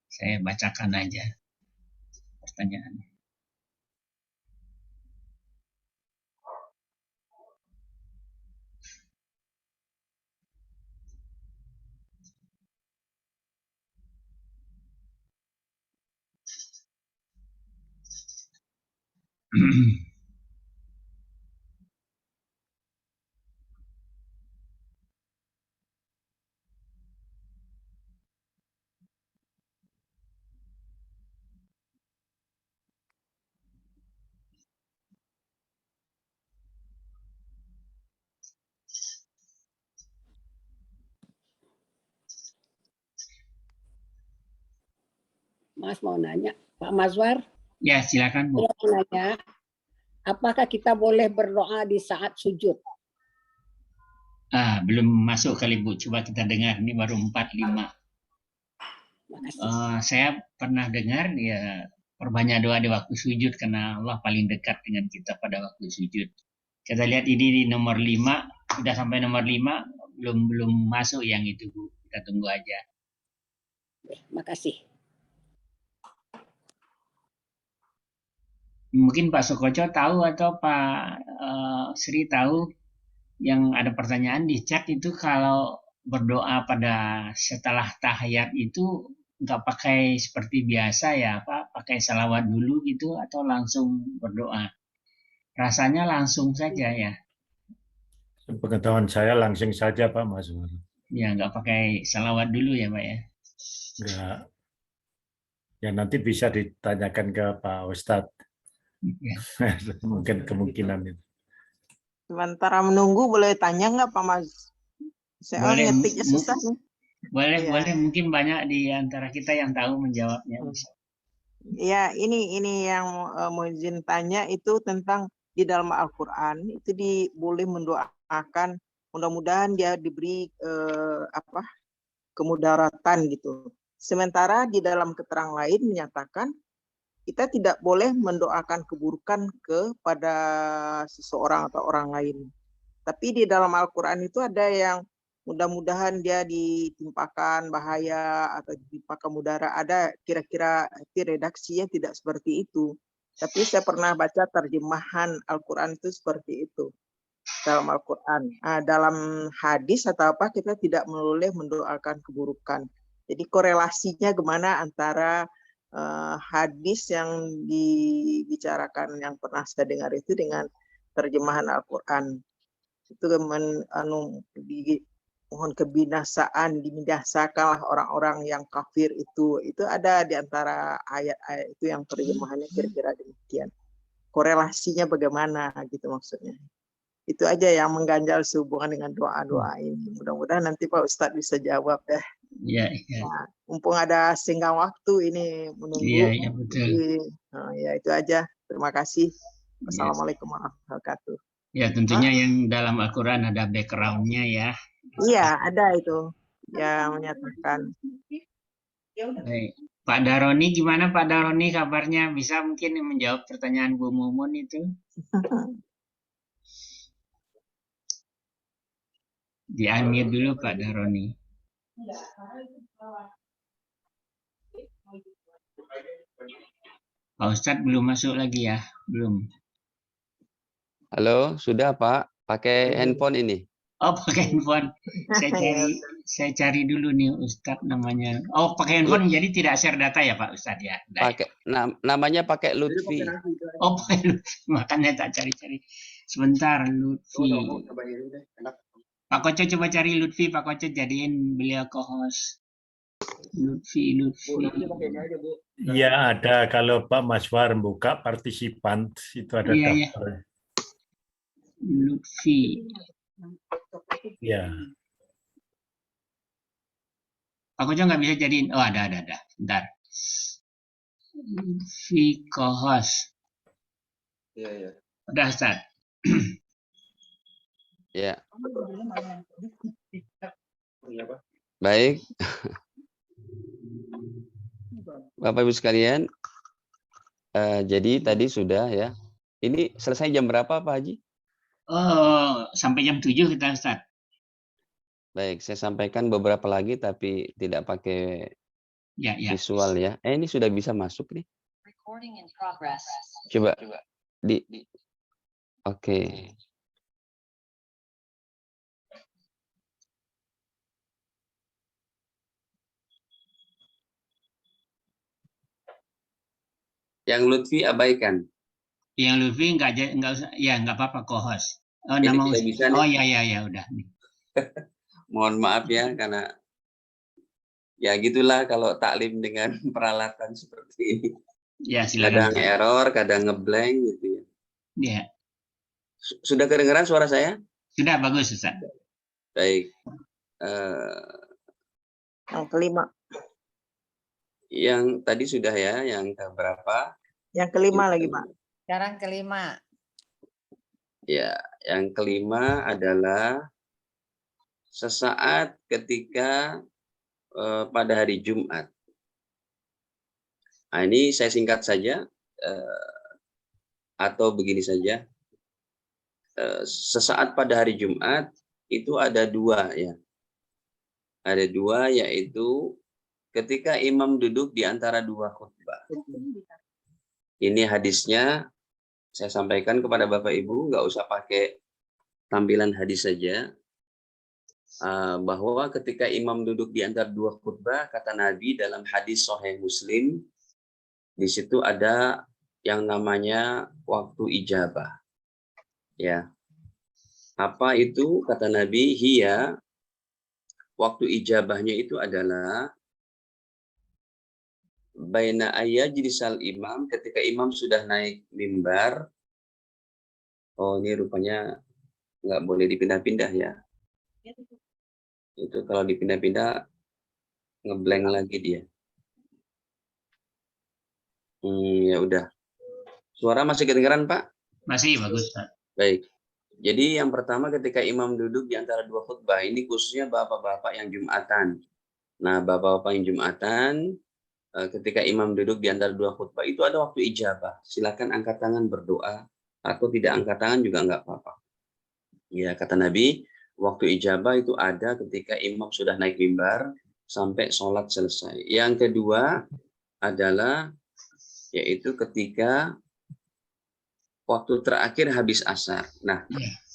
saya bacakan aja pertanyaannya.
Mas mau nanya, Pak Mazwar,
Ya, silakan Bu.
saya mau nanya, apakah kita boleh berdoa di saat sujud?
Belum masuk kali Bu. Coba kita dengar. Ini baru 45.
Makasih.
Saya pernah dengar ya perbanyak doa di waktu sujud karena Allah paling dekat dengan kita pada waktu sujud. Kita lihat ini di nomor 5, sudah sampai nomor 5, belum masuk yang itu Bu. Kita tunggu aja.
Makasih.
Mungkin Pak Sukoco tahu atau Pak Sri tahu, yang ada pertanyaan di chat itu kalau berdoa pada setelah tahiyat itu nggak pakai seperti biasa ya Pak, pakai salawat dulu gitu atau langsung berdoa? Rasanya langsung saja ya.
Pengetahuan saya langsung saja Pak Mazwar.
Ya nggak pakai salawat dulu ya Pak ya.
Enggak. Ya nanti bisa ditanyakan ke Pak Ustadz.
Ya.
Mungkin kemungkinan itu.
Sementara menunggu boleh tanya nggak Pak Mas? Saya
Boleh,
ngetiknya susah nih.
Boleh,
Iya.
boleh. Mungkin banyak di antara kita yang tahu menjawabnya.
Ya, ini yang mau izin tanya itu tentang di dalam Al-Quran itu boleh mendoakan mudah-mudahan dia diberi kemudaratan gitu. Sementara di dalam keterangan lain menyatakan kita tidak boleh mendoakan keburukan kepada seseorang atau orang lain. Tapi di dalam Al-Quran itu ada yang mudah-mudahan dia ditimpakan bahaya atau ditimpakan mudara. Ada kira-kira redaksinya tidak seperti itu. Tapi saya pernah baca terjemahan Al-Quran itu seperti itu. Dalam Al-Quran. Dalam hadis atau apa kita tidak boleh mendoakan keburukan. Jadi korelasinya gimana antara hadis yang dibicarakan yang pernah saya dengar itu dengan terjemahan Al-Quran. Itu mohon kebinasaan, dibinasakanlah orang-orang yang kafir itu ada di antara ayat-ayat itu yang terjemahannya kira-kira demikian. Korelasinya bagaimana gitu maksudnya. Itu aja yang mengganjal sehubungan dengan doa-doa ini. Mudah-mudahan nanti Pak Ustadz bisa jawab ya.
Iya.
Nah, mumpung ada senggang waktu ini menunggu.
Iya, betul.
Ya itu aja. Terima kasih. Wassalamualaikum warahmatullahi wabarakatuh.
Ya tentunya yang dalam Al-Quran ada background-nya ya.
Iya ada itu yang menyatakan.
Baik. Pak Daroni gimana Pak Daroni kabarnya? Bisa mungkin menjawab pertanyaan Bu Mumun itu? Di-unmute dulu Pak Daroni. Pak Ustadz belum masuk lagi ya? Belum.
Halo, sudah Pak? Pakai handphone ini?
Oh, pakai handphone. Saya cari dulu nih Ustadz namanya. Oh, pakai handphone jadi tidak share data ya Pak Ustadz ya?
Pakai namanya pakai Lutfi.
Oh, pakai Lutfi. Makanya tak cari-cari. Sebentar, Lutfi. Pak Koco coba cari Lutfi, Pak Koco jadiin beliau co-host. Lutfi.
Iya ada, kalau Pak Mazwar buka partisipan itu ada daftar.
Lutfi.
Ya.
Pak Koco nggak bisa jadiin. Oh ada. Bentar. Lutfi co-host.
Iya.
Udah Ustaz.
Ya. Baik. Bapak Ibu sekalian, jadi tadi sudah ya. Ini selesai jam berapa Pak Haji?
Oh, sampai jam 7 kita Ustaz.
Baik, saya sampaikan beberapa lagi tapi tidak pakai visual ya. Ini sudah bisa masuk nih. Coba Oke. Yang Lutfi abaikan.
Yang Lutfi nggak usah, ya nggak apa-apa co-host. Oh,
Ini
nama
bisa nih.
Oh ya udah.
Mohon maaf ya karena ya gitulah kalau taklim dengan peralatan seperti ini.
Ya silakan.
Kadang error, kadang ngeblank gitu ya.
Ya.
Sudah kedengaran suara saya?
Sudah bagus Ustaz.
Baik.
Yang kelima.
Yang tadi sudah ya, yang keberapa?
Yang kelima lagi, Pak.
Sekarang kelima.
Ya, yang kelima adalah sesaat ketika pada hari Jumat. Nah, ini saya singkat saja atau begini saja. Sesaat pada hari Jumat itu ada dua ya. Ada dua, yaitu ketika imam duduk di antara dua khutbah. Ini hadisnya saya sampaikan kepada Bapak Ibu, nggak usah pakai tampilan hadis saja. Bahwa ketika imam duduk di antara dua khutbah, kata Nabi dalam hadis Sahih Muslim, di situ ada yang namanya waktu ijabah. Ya. Apa itu? Kata Nabi, hiya, waktu ijabahnya itu adalah baina ayyajlisal imam, ketika imam sudah naik mimbar. Oh, ini rupanya nggak boleh dipindah-pindah ya. Itu kalau dipindah-pindah ngeblank lagi dia. Ya udah. Suara masih kedengaran, Pak?
Masih bagus, Pak.
Baik. Jadi yang pertama ketika imam duduk di antara dua khutbah, ini khususnya bapak-bapak yang Jumatan. Nah, bapak-bapak yang Jumatan, ketika imam duduk di antara dua khutbah itu ada waktu ijabah. Silakan angkat tangan berdoa, atau tidak angkat tangan juga nggak apa-apa. Ya, kata Nabi, waktu ijabah itu ada ketika imam sudah naik mimbar sampai sholat selesai. Yang kedua adalah yaitu ketika waktu terakhir habis asar. Nah,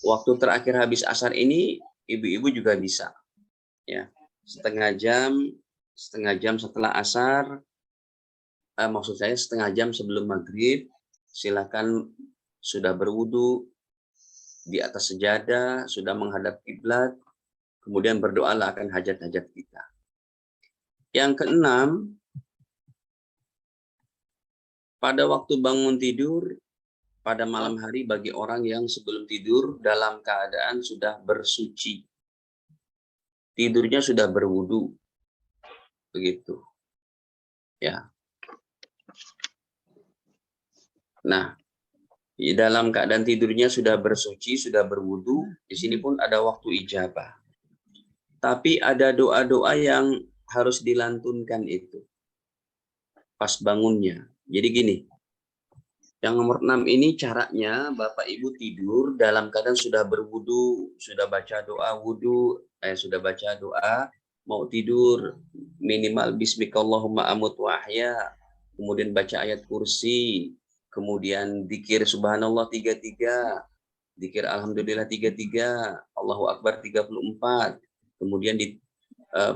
waktu terakhir habis asar ini ibu-ibu juga bisa. Ya, setengah jam setelah asar, maksud saya setengah jam sebelum maghrib, silakan sudah berwudu di atas sejadah, sudah menghadap kiblat, kemudian berdoalah akan hajat-hajat kita. Yang keenam, pada waktu bangun tidur pada malam hari bagi orang yang sebelum tidur dalam keadaan sudah bersuci, tidurnya sudah berwudu, begitu. Ya. Nah, di dalam keadaan tidurnya sudah bersuci, sudah berwudu, di sini pun ada waktu ijabah. Tapi ada doa-doa yang harus dilantunkan itu pas bangunnya. Jadi gini, yang nomor 6 ini caranya Bapak Ibu tidur dalam keadaan sudah berwudu, sudah baca doa wudu, sudah baca doa mau tidur, minimal bismikallahumma amut wa ahya, kemudian baca ayat kursi, kemudian zikir subhanallah 33, zikir alhamdulillah 33, Allahu akbar 34, kemudian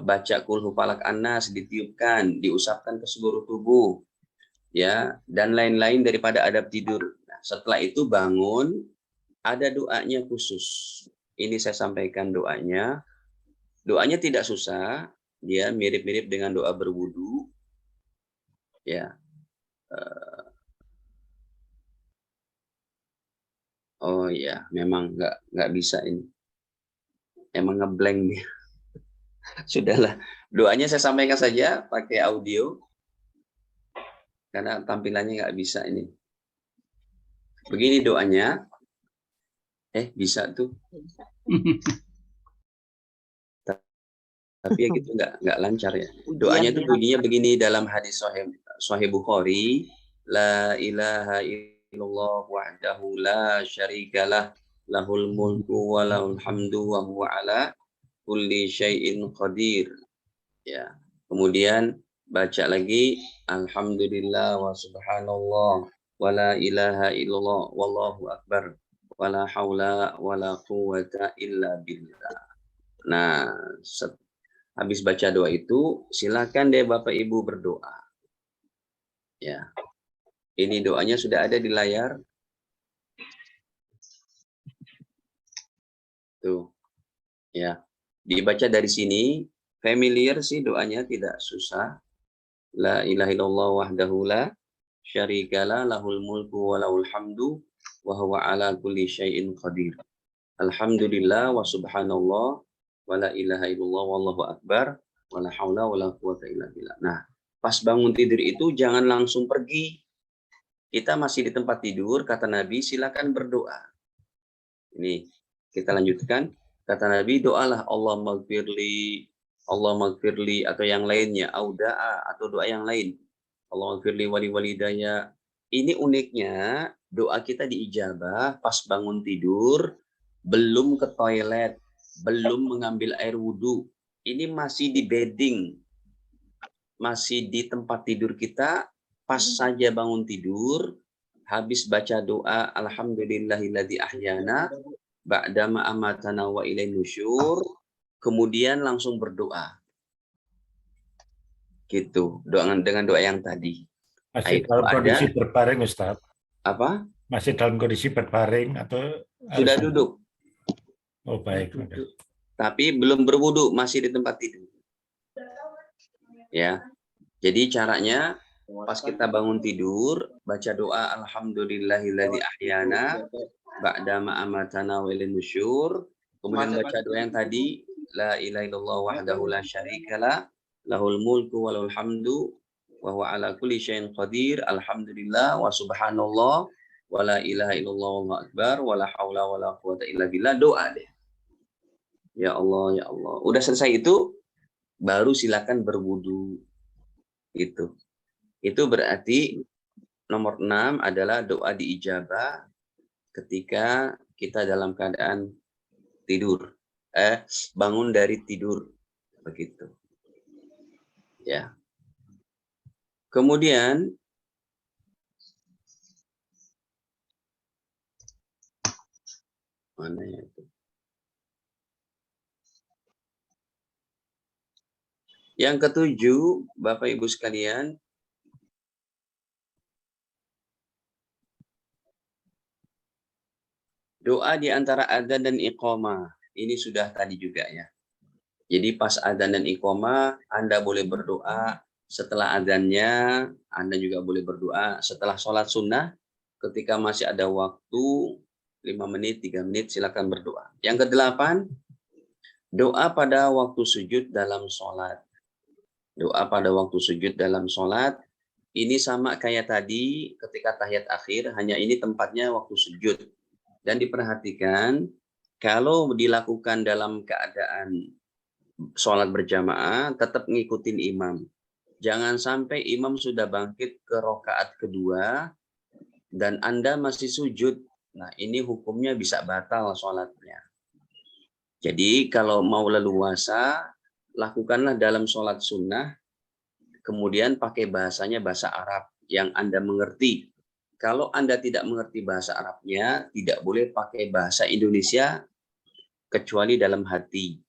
baca kulhu falak annas, ditiupkan, diusapkan ke seluruh tubuh, ya, dan lain-lain daripada adab tidur. Nah, setelah itu bangun, ada doanya khusus. Ini saya sampaikan doanya. Doanya tidak susah, dia mirip-mirip dengan doa berwudu. Ya. Oh ya, memang nggak bisa ini. Emang ngeblank nih. Sudahlah, doanya saya sampaikan saja pakai audio. Karena tampilannya nggak bisa ini. Begini doanya. Bisa tuh. Tapi ya gitu nggak lancar ya. Doanya tuh bunyinya begini dalam hadis Sahih Bukhari. La ilaha illallah wahdahu la syarikalah lahul mulku wa lahul hamdu wa huwa ala kulli syai'in qadir. Ya. Kemudian baca lagi alhamdulillah wa subhanallah wa la ilaha illallah wallahu akbar wa la haula wa la quwwata illa billah. Nah, habis baca doa itu silakan deh Bapak Ibu berdoa. Ya. Ini doanya sudah ada di layar. Tuh. Ya. Dibaca dari sini, familiar sih doanya, tidak susah. La ilaha illallah wahdahu la syarikalah lahul mulku wa lahul hamdu wa huwa ala kulli syai'in qadir. Alhamdulillah wa subhanallah wa la ilaha illallah wallahu akbar wa la haula wa la quwwata illa billah. Nah, pas bangun tidur itu jangan langsung pergi. Kita masih di tempat tidur, kata Nabi, silakan berdoa. Ini kita lanjutkan. Kata Nabi, doalah Allah magfirli atau yang lainnya, auda'a atau doa yang lain. Allah magfirli wali walidaya. Ini uniknya doa kita diijabah pas bangun tidur, belum ke toilet, belum mengambil air wudhu. Ini masih di bedding, masih di tempat tidur kita, pas saja bangun tidur, habis baca doa alhamdulillahilladzi ahyana ba'dama amatana wa ilaihi nusyur, kemudian langsung berdoa. Gitu, dengan doa yang tadi.
Masih
Itu
dalam kondisi
ada
berbaring, Ustaz?
apa?
Masih dalam kondisi berbaring atau
Sudah duduk.
Oh, baik.
Tapi belum berwudu, masih di tempat tidur. Ya. Jadi caranya pas kita bangun tidur, baca doa alhamdulillahilladzi ahyana ba'dama amatana wa ilaihi nusyur, kemudian baca doa yang tadi la ilaha illallah wahdahu la syarikalah lahul mulku wa lahul hamdu wa huwa ala kulli syai'in qadir, alhamdulillah wa subhanallah wa la ilaha illallah wallahu akbar wa la haula wa la quwata illa billah. Doa deh. Ya Allah, ya Allah. Udah selesai itu, baru silakan berwudu. Itu berarti nomor 6 adalah doa diijabah ketika kita dalam keadaan tidur. Bangun dari tidur. Begitu. Ya. Kemudian mana ya itu? Yang ketujuh, Bapak Ibu sekalian, doa di antara adzan dan iqamah. Ini sudah tadi juga ya. Jadi pas adzan dan iqamah, Anda boleh berdoa. Setelah adzannya, Anda juga boleh berdoa. Setelah sholat sunnah, ketika masih ada waktu 5 menit, 3 menit, silakan berdoa. Yang ke-8, doa pada waktu sujud dalam sholat. Doa pada waktu sujud dalam sholat, ini sama kayak tadi ketika tahiyat akhir, hanya ini tempatnya waktu sujud. Dan diperhatikan, kalau dilakukan dalam keadaan sholat berjamaah, tetap ngikutin imam. Jangan sampai imam sudah bangkit ke rakaat kedua, dan Anda masih sujud. Nah, ini hukumnya bisa batal sholatnya. Jadi, kalau mau leluasa, lakukanlah dalam sholat sunnah, kemudian pakai bahasanya bahasa Arab yang Anda mengerti. Kalau Anda tidak mengerti bahasa Arabnya, tidak boleh pakai bahasa Indonesia kecuali dalam hati.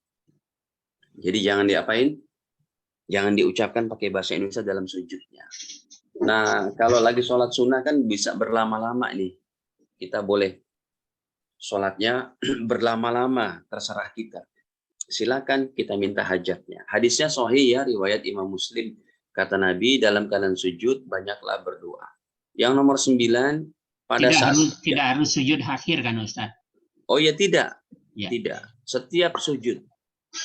Jadi jangan diapain? Jangan diucapkan pakai bahasa Indonesia dalam sujudnya. Nah, kalau lagi sholat sunnah kan bisa berlama-lama nih. Kita boleh sholatnya berlama-lama, terserah kita. Silakan kita minta hajatnya. Hadisnya sahih ya, riwayat Imam Muslim. Kata Nabi, dalam keadaan sujud banyaklah berdoa. Yang nomor 9, pada
tidak harus sujud akhir kan Ustaz?
Oh ya tidak.
Ya.
Tidak. Setiap sujud.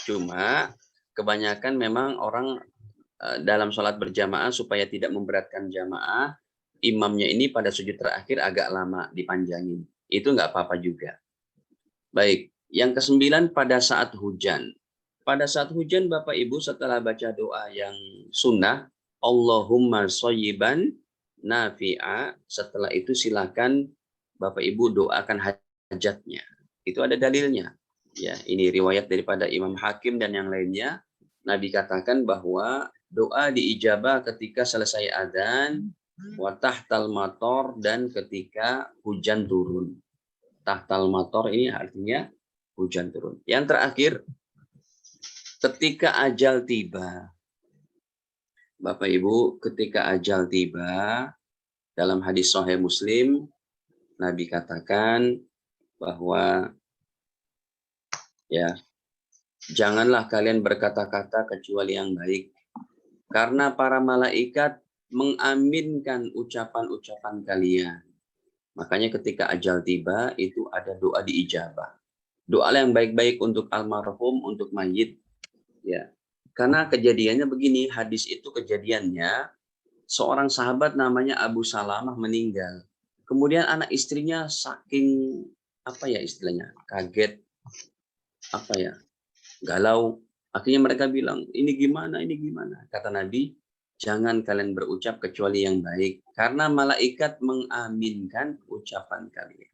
Cuma kebanyakan memang orang dalam sholat berjamaah supaya tidak memberatkan jamaah, imamnya ini pada sujud terakhir agak lama dipanjangin. Itu nggak apa-apa juga. Baik. Yang ke-9, pada saat hujan. Pada saat hujan, Bapak Ibu setelah baca doa yang sunnah, Allahumma shayyiban nafi'a, setelah itu silakan Bapak Ibu doakan hajatnya. Itu ada dalilnya. Ya, ini riwayat daripada Imam Hakim dan yang lainnya. Nabi katakan bahwa doa diijabah ketika selesai adzan, wa tahtal mator, dan ketika hujan turun. Tahtal mator ini artinya hujan turun. Yang terakhir, ketika ajal tiba. Bapak Ibu, ketika ajal tiba, dalam hadis Sahih Muslim, Nabi katakan bahwa ya, janganlah kalian berkata-kata kecuali yang baik, karena para malaikat mengaminkan ucapan-ucapan kalian. Makanya ketika ajal tiba, itu ada doa diijabah. Doa yang baik-baik untuk almarhum, untuk mayit. Ya, Karena kejadiannya begini, hadis itu kejadiannya seorang sahabat namanya Abu Salamah meninggal. Kemudian anak istrinya saking apa ya istilahnya, kaget, apa ya, galau. Akhirnya mereka bilang, ini gimana, ini gimana. Kata Nabi, jangan kalian berucap kecuali yang baik. Karena malaikat mengaminkan ucapan kalian.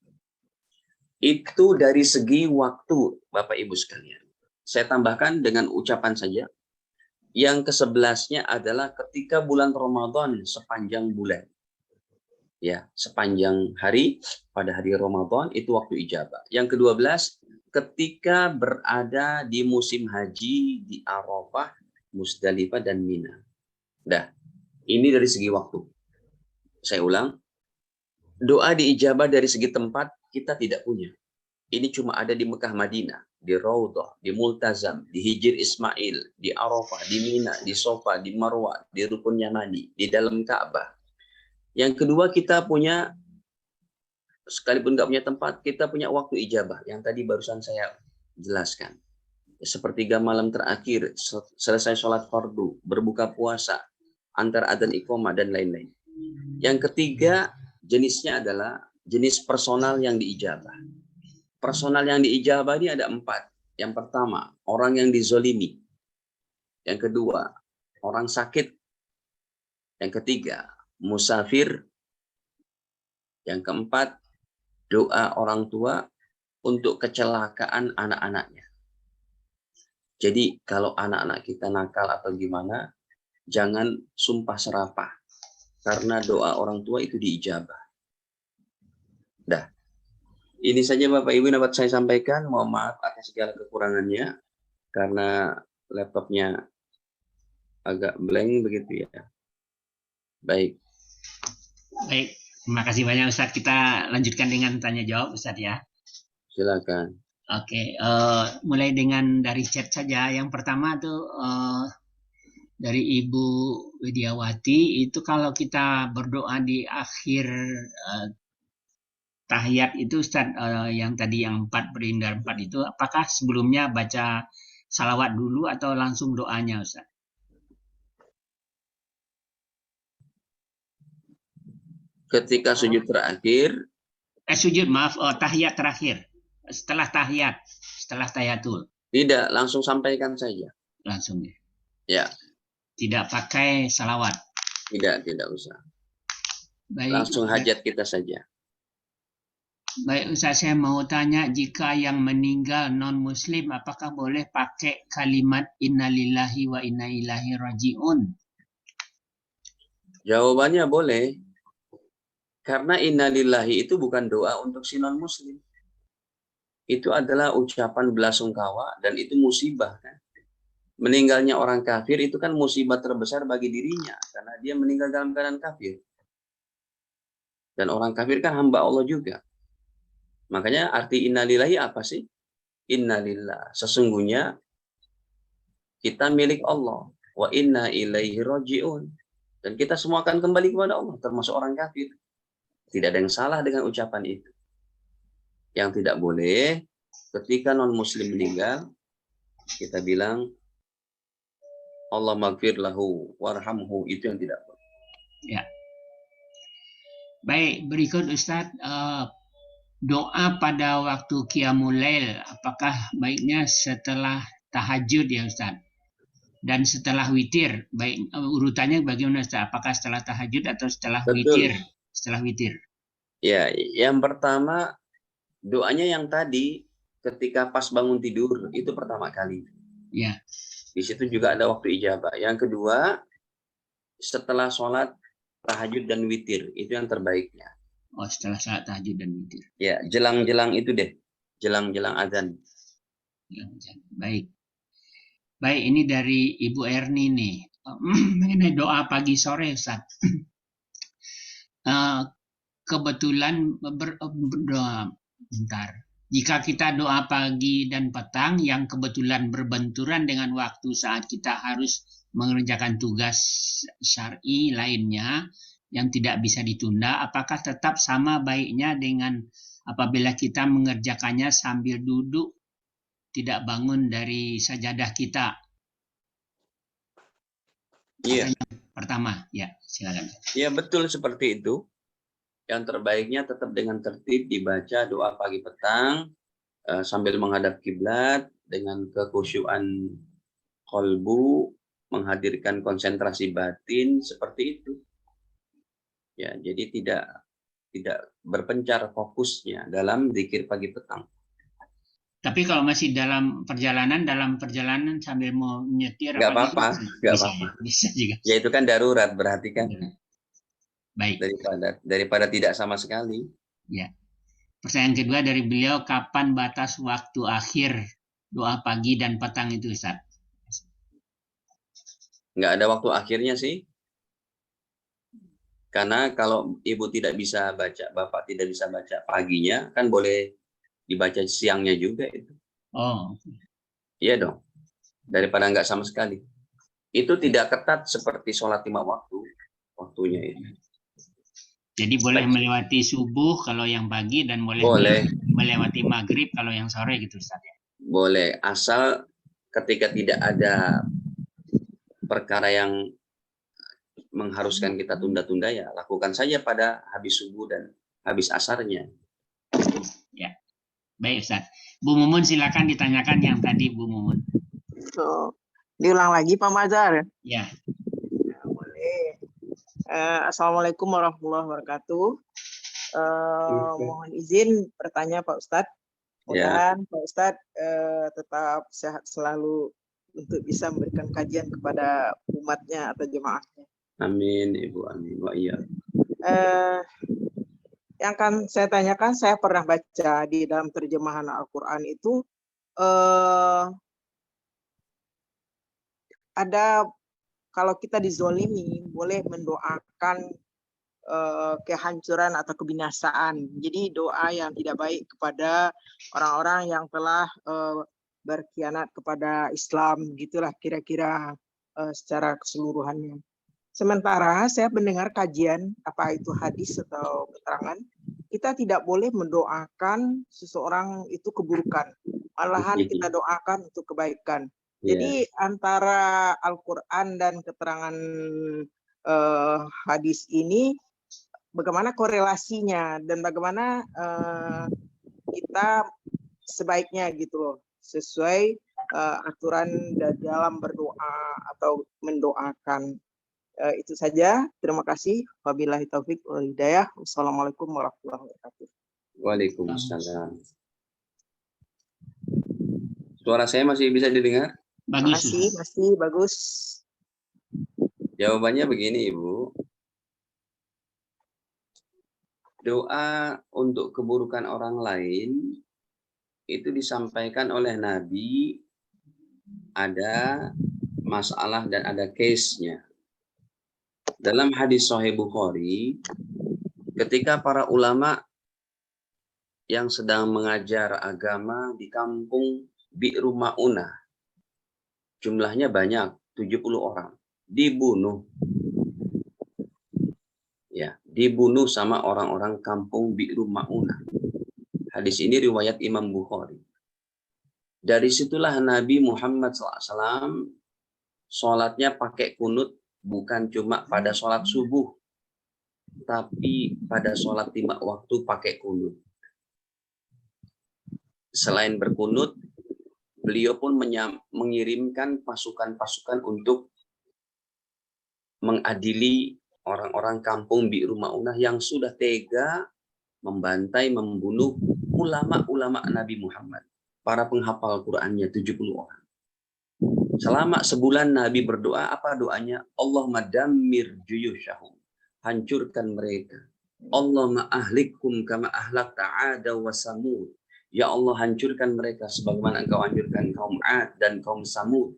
Itu dari segi waktu, Bapak Ibu sekalian. Saya tambahkan dengan ucapan saja. Yang ke-11-nya adalah ketika bulan Ramadan sepanjang bulan. Ya, sepanjang hari pada hari Ramadan itu waktu ijabah. Yang ke-12 ketika berada di musim haji di Arafah, Musdalifah dan Mina. Dah, ini dari segi waktu. Saya ulang, doa diijabah dari segi tempat kita tidak punya. Ini cuma ada di Mekah Madinah, di Raudhah, di Multazam, di Hijr Ismail, di Arafah, di Mina, di Sofa, di Marwah, di Rukun Yamani, di dalam Ka'bah. Yang kedua kita punya, sekalipun nggak punya tempat, kita punya waktu ijabah yang tadi barusan saya jelaskan. Sepertiga malam terakhir, selesai sholat fardu, berbuka puasa, antar adzan iqamah dan lain-lain. Yang ketiga jenisnya adalah jenis personal yang diijabah. Personal yang diijabah ini ada 4. Yang pertama, orang yang dizolimi. Yang kedua, orang sakit. Yang ketiga, musafir. Yang keempat, doa orang tua untuk kecelakaan anak-anaknya. Jadi kalau anak-anak kita nakal atau gimana, jangan sumpah serapah. Karena doa orang tua itu diijabah. Dah. Ini saja Bapak Ibu dapat saya sampaikan. Mohon maaf atas segala kekurangannya. Karena laptopnya agak blank begitu ya. Baik.
Baik, terima kasih banyak Ustadz. Kita lanjutkan dengan tanya jawab Ustadz ya.
Silakan.
Oke, mulai dengan dari chat saja. Yang pertama tuh dari Ibu Widiawati, itu kalau kita berdoa di akhir tahiyat itu Ustaz, yang tadi yang 4 berhindar 4 itu, apakah sebelumnya baca salawat dulu atau langsung doanya Ustaz?
Ketika sujud terakhir,
tahiyat terakhir, setelah tahiyatul.
Tidak, langsung sampaikan saja.
Langsung ya.
Ya.
Tidak pakai salawat.
Tidak usah.
Baik,
langsung hajat kita saja.
Baik Ustaz, saya mau tanya, jika yang meninggal non-muslim, apakah boleh pakai kalimat innalillahi wa inna ilaihi raji'un?
Jawabannya boleh. Karena innalillahi itu bukan doa untuk si non-muslim. Itu adalah ucapan belasungkawa dan itu musibah kan. Meninggalnya orang kafir itu kan musibah terbesar bagi dirinya karena dia meninggal dalam keadaan kafir. Dan orang kafir kan hamba Allah juga. Makanya arti innalillahi apa sih? Innalillah. Sesungguhnya kita milik Allah. Wa inna ilaihi raji'un. Dan kita semua akan kembali kepada Allah, termasuk orang kafir. Tidak ada yang salah dengan ucapan itu. Yang tidak boleh, ketika non-muslim meninggal, kita bilang, Allah maghfir lahu warhamhu, itu yang tidak boleh.
Ya. Baik, berikut Ustadz, doa pada waktu Qiyamul Lail, apakah baiknya setelah tahajud ya Ustadz? Dan setelah witir, baik urutannya bagaimana Ustadz? Apakah setelah tahajud atau setelah witir? Setelah witir.
Ya, yang pertama doanya yang tadi ketika pas bangun tidur itu pertama kali.
Ya.
Di situ juga ada waktu ijabah. Yang kedua setelah sholat tahajud dan witir itu yang terbaiknya.
Oh, setelah salat tahajud dan witir.
Ya, jelang-jelang itu deh. Jelang-jelang azan.
Baik. Baik, ini dari Ibu Erni nih. Mengenai doa pagi sore, Ustaz. Kebetulan berdoa bentar. Jika kita doa pagi dan petang yang kebetulan berbenturan dengan waktu saat kita harus mengerjakan tugas syar'i lainnya yang tidak bisa ditunda, apakah tetap sama baiknya dengan apabila kita mengerjakannya sambil duduk, tidak bangun dari sajadah kita?
Iya,
Pertama, ya silakan.
iya betul seperti itu. Yang terbaiknya tetap dengan tertib dibaca doa pagi petang sambil menghadap kiblat dengan kekhusyuan kolbu, menghadirkan konsentrasi batin seperti itu. Ya, jadi tidak berpencar fokusnya dalam zikir pagi petang.
Tapi kalau masih dalam perjalanan sambil mau nyetir
Nggak
apa gitu,
apa-apa, nggak
bisa,
apa-apa.
bisa juga.
Ya itu kan darurat berarti kan
Baik.
daripada tidak sama sekali.
Ya. Pertanyaan kedua dari beliau, kapan batas waktu akhir doa pagi dan petang itu, Ustaz?
Nggak ada waktu akhirnya sih. Karena kalau ibu tidak bisa baca, bapak tidak bisa baca paginya, kan boleh dibaca siangnya juga itu.
Oh,
Iya dong. Daripada nggak sama sekali. Itu tidak ketat seperti sholat 5 waktunya itu.
jadi boleh
Baik.
melewati subuh kalau yang pagi dan boleh melewati maghrib kalau yang sore gitu, Ustaz ya?
Boleh, asal ketika tidak ada perkara yang mengharuskan kita tunda-tunda, ya lakukan saja pada habis subuh dan habis asarnya.
Ya. Baik, Ustaz. Bu Mumun silakan ditanyakan yang tadi, Bu Mumun.
So, diulang lagi Pak Mazhar.
Ya.
Ya, boleh. Assalamualaikum warahmatullahi wabarakatuh. Mohon izin bertanya Pak Ustadz. Mudah-mudahan Pak Ustadz tetap sehat selalu untuk bisa memberikan kajian kepada umatnya atau jemaahnya.
Amin, Ibu. Amin. Wa iya.
Yang akan saya tanyakan, saya pernah baca di dalam terjemahan Al-Quran itu ada kalau kita dizolimi boleh mendoakan kehancuran atau kebinasaan. Jadi doa yang tidak baik kepada orang-orang yang telah berkhianat kepada Islam, gitulah kira-kira secara keseluruhannya. Sementara saya mendengar kajian, apa itu hadis atau keterangan, kita tidak boleh mendoakan seseorang itu keburukan. Malahan kita doakan untuk kebaikan. Jadi antara Al-Quran dan keterangan hadis ini, bagaimana korelasinya dan bagaimana kita sebaiknya gitu loh, sesuai aturan dalam berdoa atau mendoakan. Itu saja. Terima kasih. Wabillahi taufik wal hidayah. Wassalamualaikum warahmatullahi wabarakatuh.
Waalaikumsalam. Suara saya masih bisa didengar?
Bagus.
Masih bagus.
Jawabannya begini, Ibu. Doa untuk keburukan orang lain itu disampaikan oleh Nabi, ada masalah dan ada case-nya. Dalam hadis Sahih Bukhari, ketika para ulama yang sedang mengajar agama di kampung Bi'ru Ma'unah, jumlahnya banyak, 70 orang, dibunuh. Ya, dibunuh sama orang-orang kampung Bi'ru Ma'unah. Hadis ini riwayat Imam Bukhari. Dari situlah Nabi Muhammad SAW sholatnya pakai kunut, bukan cuma pada sholat subuh, tapi pada sholat 5 waktu pakai kunut. Selain berkunut, beliau pun mengirimkan pasukan-pasukan untuk mengadili orang-orang kampung Bi'ru Ma'unah yang sudah tega membantai, membunuh ulama-ulama Nabi Muhammad. Para penghafal Qur'annya 70 orang. Selama sebulan Nabi berdoa, apa doanya? Allahumma dammir juyushahum. Hancurkan mereka. Allahumma ahlikum kama ahlakta 'ada wa samud. Ya Allah, hancurkan mereka sebagaimana engkau hancurkan kaum 'Ad dan kaum Samud.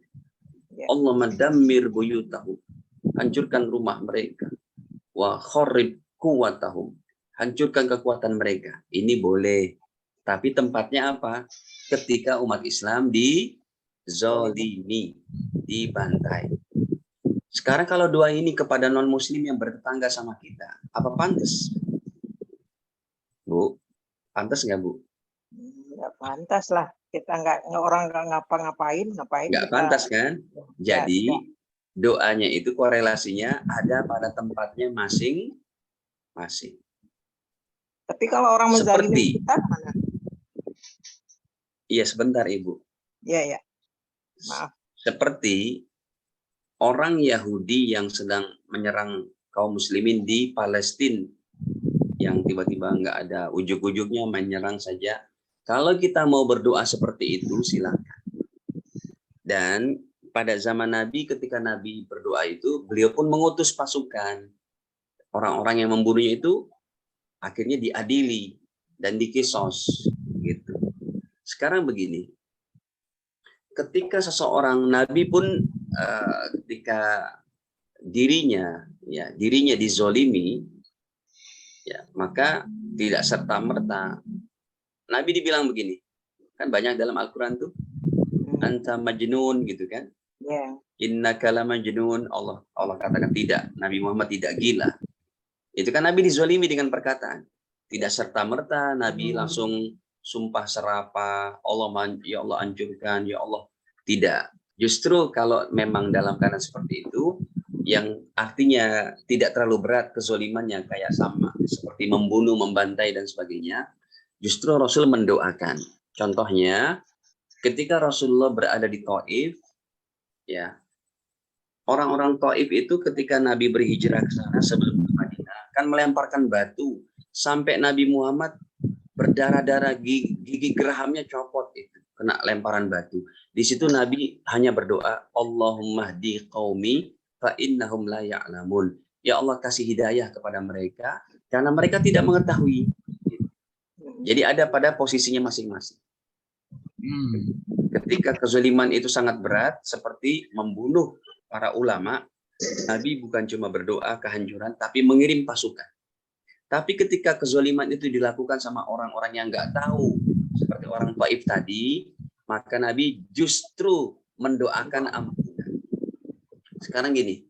Allahumma dammir buyutahum. Hancurkan rumah mereka. Wa kharrib quwwatahum. Hancurkan kekuatan mereka. Ini boleh. Tapi tempatnya apa? Ketika umat Islam dizolimi, dibantai. Sekarang kalau doa ini kepada non-muslim yang bertetangga sama kita, apa pantas? Bu, pantas nggak, Bu?
Nggak pantas lah. Kita orang nggak ngapa-ngapain, ngapain?
Nggak pantas kan? Jadi doanya itu korelasinya ada pada tempatnya masing-masing.
Tapi kalau orang menzalimi
Seperti,
kita mana?
iya sebentar Ibu.
Ya, maaf.
Seperti orang Yahudi yang sedang menyerang kaum muslimin di Palestina, yang tiba-tiba nggak ada ujuk-ujuknya menyerang saja. Kalau kita mau berdoa seperti itu, silakan. Dan pada zaman Nabi, ketika Nabi berdoa itu, beliau pun mengutus pasukan. Orang-orang yang membunuhnya itu akhirnya diadili dan dikisos. Gitu. Sekarang begini, ketika seseorang Nabi pun ketika dirinya dizolimi, ya maka tidak serta merta. Nabi dibilang begini, kan banyak dalam Al-Quran tuh, anta majnun gitu kan? Innaka lamajnun. Allah katakan tidak, Nabi Muhammad tidak gila. Itu kan Nabi dizolimi dengan perkataan. Tidak serta merta Nabi langsung sumpah serapah, ya Allah hancurkan, ya Allah. Tidak. Justru kalau memang dalam keadaan seperti itu, yang artinya tidak terlalu berat kezolimannya kayak sama seperti membunuh, membantai dan sebagainya, justru Rasul mendoakan. Contohnya, ketika Rasulullah berada di Taif, ya orang-orang Taif itu ketika Nabi berhijrah ke sana sebelum ke Madinah, kan melemparkan batu sampai Nabi Muhammad berdarah-darah, gigi gerahamnya copot itu kena lemparan batu. Di situ Nabi hanya berdoa, Allahumma hdi qaumi fa innahum la ya'lamun. Ya Allah kasih hidayah kepada mereka karena mereka tidak mengetahui. Jadi ada pada posisinya masing-masing. Ketika kezaliman itu sangat berat seperti membunuh para ulama, Nabi bukan cuma berdoa kehancuran tapi mengirim pasukan. Tapi ketika kezaliman itu dilakukan sama orang-orang yang nggak tahu, seperti orang Taif tadi, maka Nabi justru mendoakan ampunan. Sekarang gini,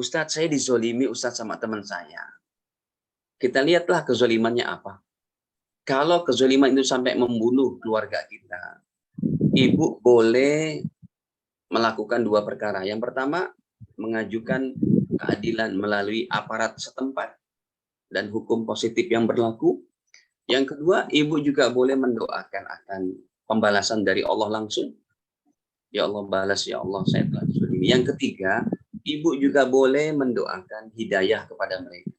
Ustadz saya dizolimi Ustadz sama teman saya. Kita lihatlah kezolimannya apa. Kalau kezoliman itu sampai membunuh keluarga kita, ibu boleh melakukan dua perkara. Yang pertama, mengajukan keadilan melalui aparat setempat dan hukum positif yang berlaku. Yang kedua, ibu juga boleh mendoakan akan pembalasan dari Allah langsung. Ya Allah balas, ya Allah saya telah dizalimi. Yang ketiga, ibu juga boleh mendoakan hidayah kepada mereka.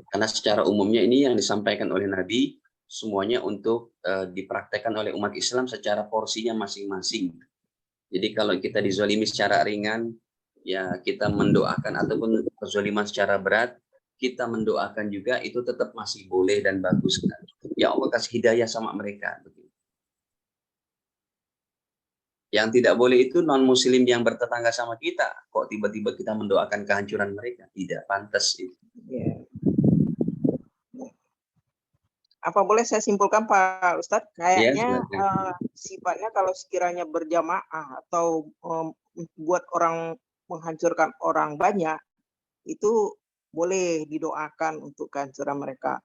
Karena secara umumnya ini yang disampaikan oleh Nabi, semuanya untuk dipraktekkan oleh umat Islam secara porsinya masing-masing. Jadi kalau kita dizalimi secara ringan, ya kita mendoakan, ataupun kezaliman secara berat, kita mendoakan juga, itu tetap masih boleh dan bagus. Ya Allah kasih hidayah sama mereka. Yang tidak boleh itu non-muslim yang bertetangga sama kita. Kok tiba-tiba kita mendoakan kehancuran mereka? Tidak pantas itu.
Apa boleh saya simpulkan Pak Ustadz? Kayaknya sifatnya kalau sekiranya berjamaah atau buat orang menghancurkan orang banyak, itu boleh didoakan untuk kehancuran mereka.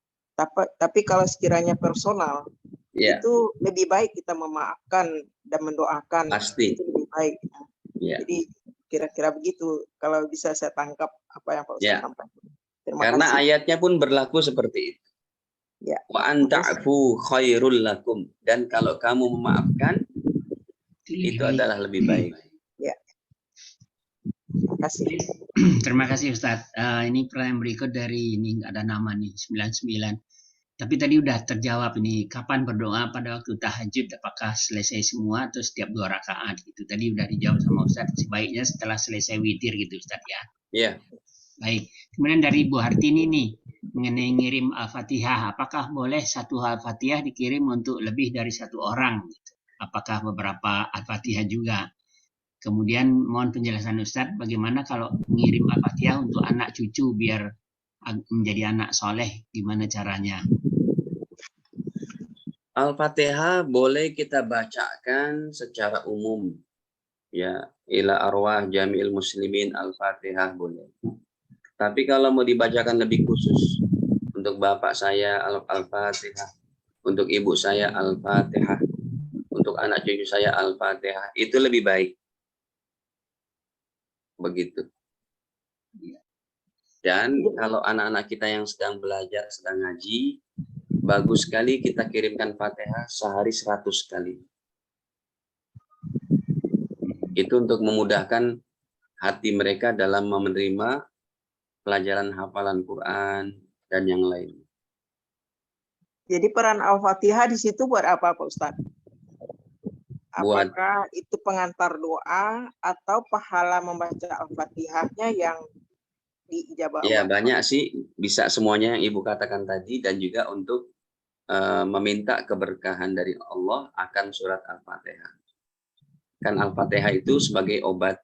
Tapi kalau sekiranya personal, itu lebih baik kita memaafkan dan mendoakan.
Pasti.
Itu lebih baik. Jadi kira-kira begitu. Kalau bisa saya tangkap apa yang Pak Ustadz sampaikan.
Karena kasih. Ayatnya pun berlaku seperti itu. Wa anta'fu khairul lakum. Dan kalau kamu memaafkan, itu adalah lebih baik.
Terima kasih.
Terima kasih Ustadz. Ini pertanyaan berikut dari ini nggak ada nama nih 99. Tapi tadi udah terjawab ini. Kapan berdoa pada waktu tahajud? Apakah selesai semua atau setiap 2 rakaat gitu? Tadi udah dijawab sama Ustadz. Sebaiknya setelah selesai witir gitu Ustadz ya.
Iya.
Baik. Kemudian dari Bu Hartini nih mengenai ngirim Al-Fatihah. Apakah boleh satu Al-Fatihah dikirim untuk lebih dari 1 orang? Gitu? Apakah beberapa Al-Fatihah juga? Kemudian mohon penjelasan Ustadz, bagaimana kalau mengirim Al-Fatihah untuk anak cucu biar menjadi anak soleh, gimana caranya?
Al-Fatihah boleh kita bacakan secara umum. Ya, ila arwah jami'il muslimin Al-Fatihah boleh. Tapi kalau mau dibacakan lebih khusus, untuk bapak saya Al-Fatihah, untuk ibu saya Al-Fatihah, untuk anak cucu saya Al-Fatihah, itu lebih baik. begitu.
Iya.
Dan kalau anak-anak kita yang sedang belajar, sedang ngaji, bagus sekali kita kirimkan Fatihah sehari 100 kali. Itu untuk memudahkan hati mereka dalam menerima pelajaran hafalan Quran dan yang lain.
Jadi peran Al-Fatihah di situ buat apa, Pak Ustadz?
Buat
Apakah itu pengantar doa atau pahala membaca Al-Fatihahnya yang diijabah
ya
Allah?
banyak sih, bisa semuanya yang Ibu katakan tadi, dan juga untuk meminta keberkahan dari Allah akan surat Al-Fatihah. Kan Al-Fatihah itu sebagai obat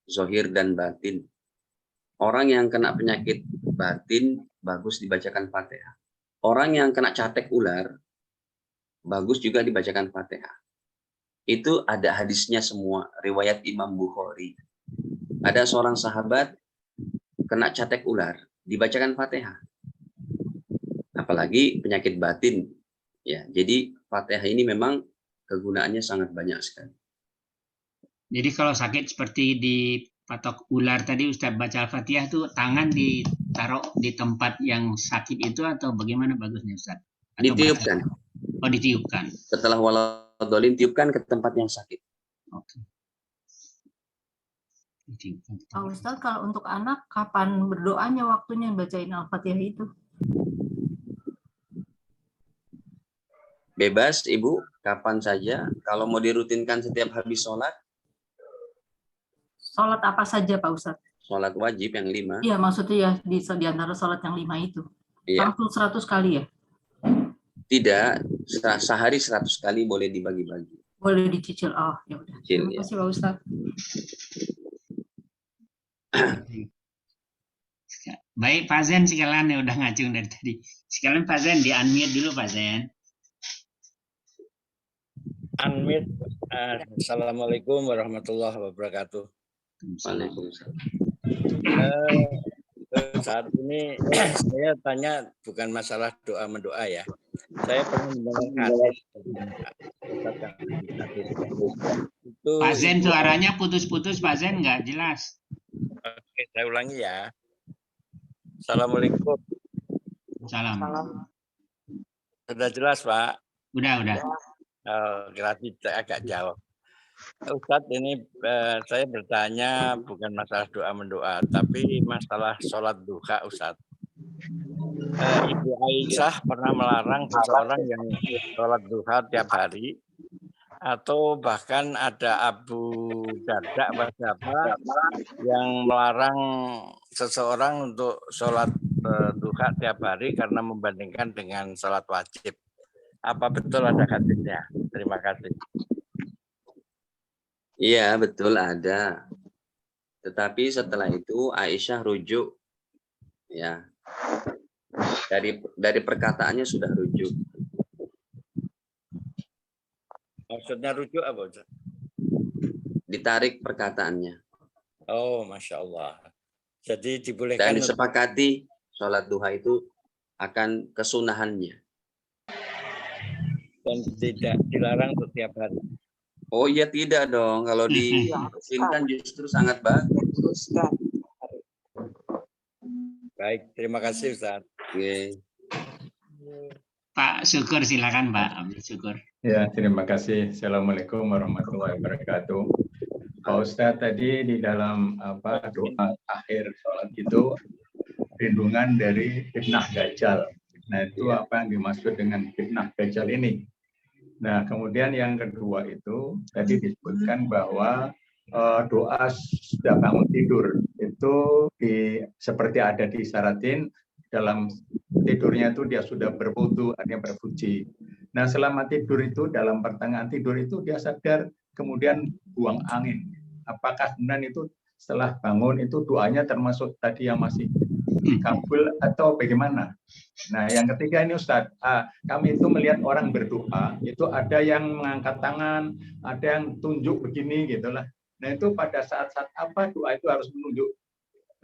zohir dan batin. Orang yang kena penyakit batin bagus dibacakan Fatihah. Orang yang kena catek ular bagus juga dibacakan Fatihah. Itu ada hadisnya semua, riwayat Imam Bukhari. Ada seorang sahabat kena catek ular, dibacakan Fatihah. Apalagi penyakit batin. Ya, jadi Fatihah ini memang kegunaannya sangat banyak sekali.
Jadi kalau sakit seperti di patok ular tadi Ustaz baca Al-Fatihah tuh tangan ditaruh di tempat yang sakit itu atau bagaimana bagusnya Ustaz? Atau
Ditiupkan.
Oh, ditiupkan.
Setelah waladhdallin tiupkan ke tempat yang sakit.
Oke. Ditiupkan.
Pak Ustadz, kalau untuk anak, kapan berdoanya waktunya bacain Al-Fatihah itu?
Bebas Ibu, kapan saja. Kalau mau dirutinkan setiap habis sholat,
Sholat apa saja, Pak Ustadz?
sholat wajib yang 5.
Iya, maksudnya ya di antara sholat yang 5 itu.
Iya.
Langsung 100 kali ya?
Tidak, sehari 100 kali boleh dibagi-bagi.
Boleh dicicil. Oh, ya udah.
Cicil,
Terima kasih, Pak Ustadz.
Baik, Pak Zen sekalian ya udah ngacung dari tadi. Sekalian Pak Zen di-unmute dulu Pak Zen.
Unmute. Assalamualaikum warahmatullahi wabarakatuh.
Waalaikumsalam.
Saat ini saya tanya bukan masalah doa mendoa ya. Saya pernah mendengar hadis. Itu,
Pak Zen suaranya putus-putus Pak Zen nggak jelas.
Oke, saya ulangi ya. Assalamualaikum.
Salam.
Sudah jelas Pak?
Udah.
Gratis agak jauh. Ustadz, ini saya bertanya bukan masalah doa mendoa, tapi masalah sholat duha, Ustadz. Ibu Aisyah pernah melarang seseorang yang sholat duha tiap hari, atau bahkan ada Abu Darda yang melarang seseorang untuk sholat duha tiap hari karena membandingkan dengan sholat wajib. Apa betul ada hadisnya? Terima kasih.
Iya, betul ada. Tetapi setelah itu Aisyah rujuk, ya, dari perkataannya sudah rujuk.
Maksudnya rujuk apa, Ustaz?
Ditarik perkataannya.
Oh, Masya Allah. Jadi dibolehkan.
Dan disepakati sholat duha itu akan kesunahannya.
Dan tidak dilarang setiap hari.
Oh iya, tidak dong. Kalau dirutinkan justru sangat bagus.
Baik, terima kasih Ustaz.
Oke.
Pak Syukur silakan Pak. Syukur.
Ya, terima kasih. Assalamualaikum warahmatullahi wabarakatuh. Pak Ustadz, tadi di dalam doa akhir sholat itu perlindungan dari fitnah dajjal. Nah, itu apa yang dimaksud dengan fitnah dajjal ini? Nah, kemudian yang kedua itu tadi disebutkan bahwa doa sudah bangun tidur itu seperti ada disyaratin dalam tidurnya itu dia sudah berwudu, artinya bersuci. Nah, selama tidur itu dalam pertengahan tidur itu dia sadar kemudian buang angin. Apakah kemudian itu setelah bangun itu doanya termasuk tadi yang masih kabul atau bagaimana? Nah, yang ketiga ini Ustadz, kami itu melihat orang berdoa, itu ada yang mengangkat tangan, ada yang tunjuk begini gitulah. Nah, itu pada saat-saat apa doa itu harus menunjuk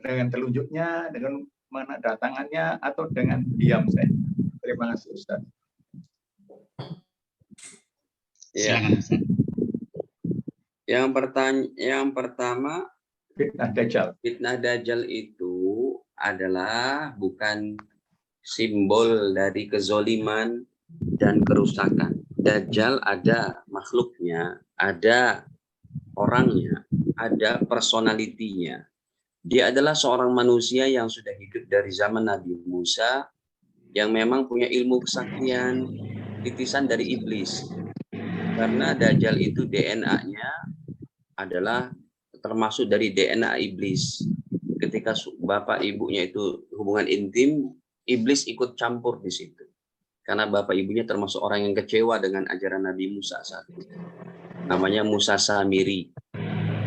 dengan telunjuknya, dengan menada tangannya, atau dengan diam saja. Terima kasih Ustadz.
Ya. Yang pertama
Fitnah Dajjal.
Fitnah Dajjal itu adalah bukan simbol dari kezoliman dan kerusakan. Dajjal ada makhluknya, ada orangnya, ada personalitinya. Dia adalah seorang manusia yang sudah hidup dari zaman Nabi Musa, yang memang punya ilmu kesaktian, titisan dari iblis. Karena Dajjal itu DNA-nya adalah termasuk dari DNA iblis. Ketika bapak ibunya itu hubungan intim, iblis ikut campur di situ. Karena bapak ibunya termasuk orang yang kecewa dengan ajaran Nabi Musa saat itu. Namanya Musa Samiri.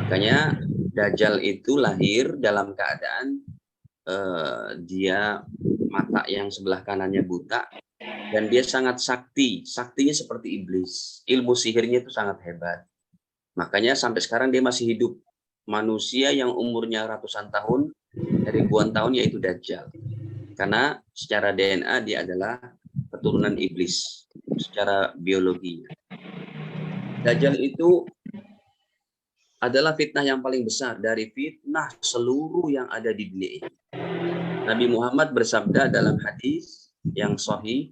Makanya Dajjal itu lahir dalam keadaan dia mata yang sebelah kanannya buta, dan dia sangat sakti. Saktinya seperti iblis. Ilmu sihirnya itu sangat hebat. Makanya sampai sekarang dia masih hidup. Manusia yang umurnya ratusan tahun, ribuan tahun, yaitu Dajjal. Karena secara DNA dia adalah keturunan iblis secara biologinya. Dajjal itu adalah fitnah yang paling besar dari fitnah seluruh yang ada di dunia ini. Nabi Muhammad bersabda dalam hadis yang sahih,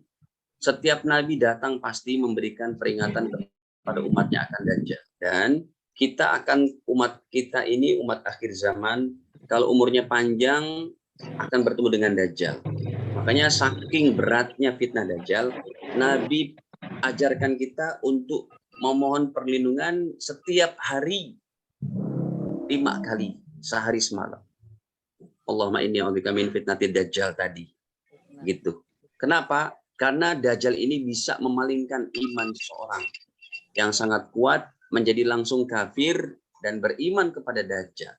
setiap nabi datang pasti memberikan peringatan kepada umatnya akan Dajjal. Dan kita akan, umat kita ini umat akhir zaman, kalau umurnya panjang akan bertemu dengan Dajjal. Makanya saking beratnya fitnah Dajjal, Nabi ajarkan kita untuk memohon perlindungan setiap hari 5 kali sehari semalam. Allahumma inni a'udzubika min fitnatid Dajjal tadi. Gitu. Kenapa? Karena Dajjal ini bisa memalingkan iman seorang yang sangat kuat menjadi langsung kafir dan beriman kepada Dajjal.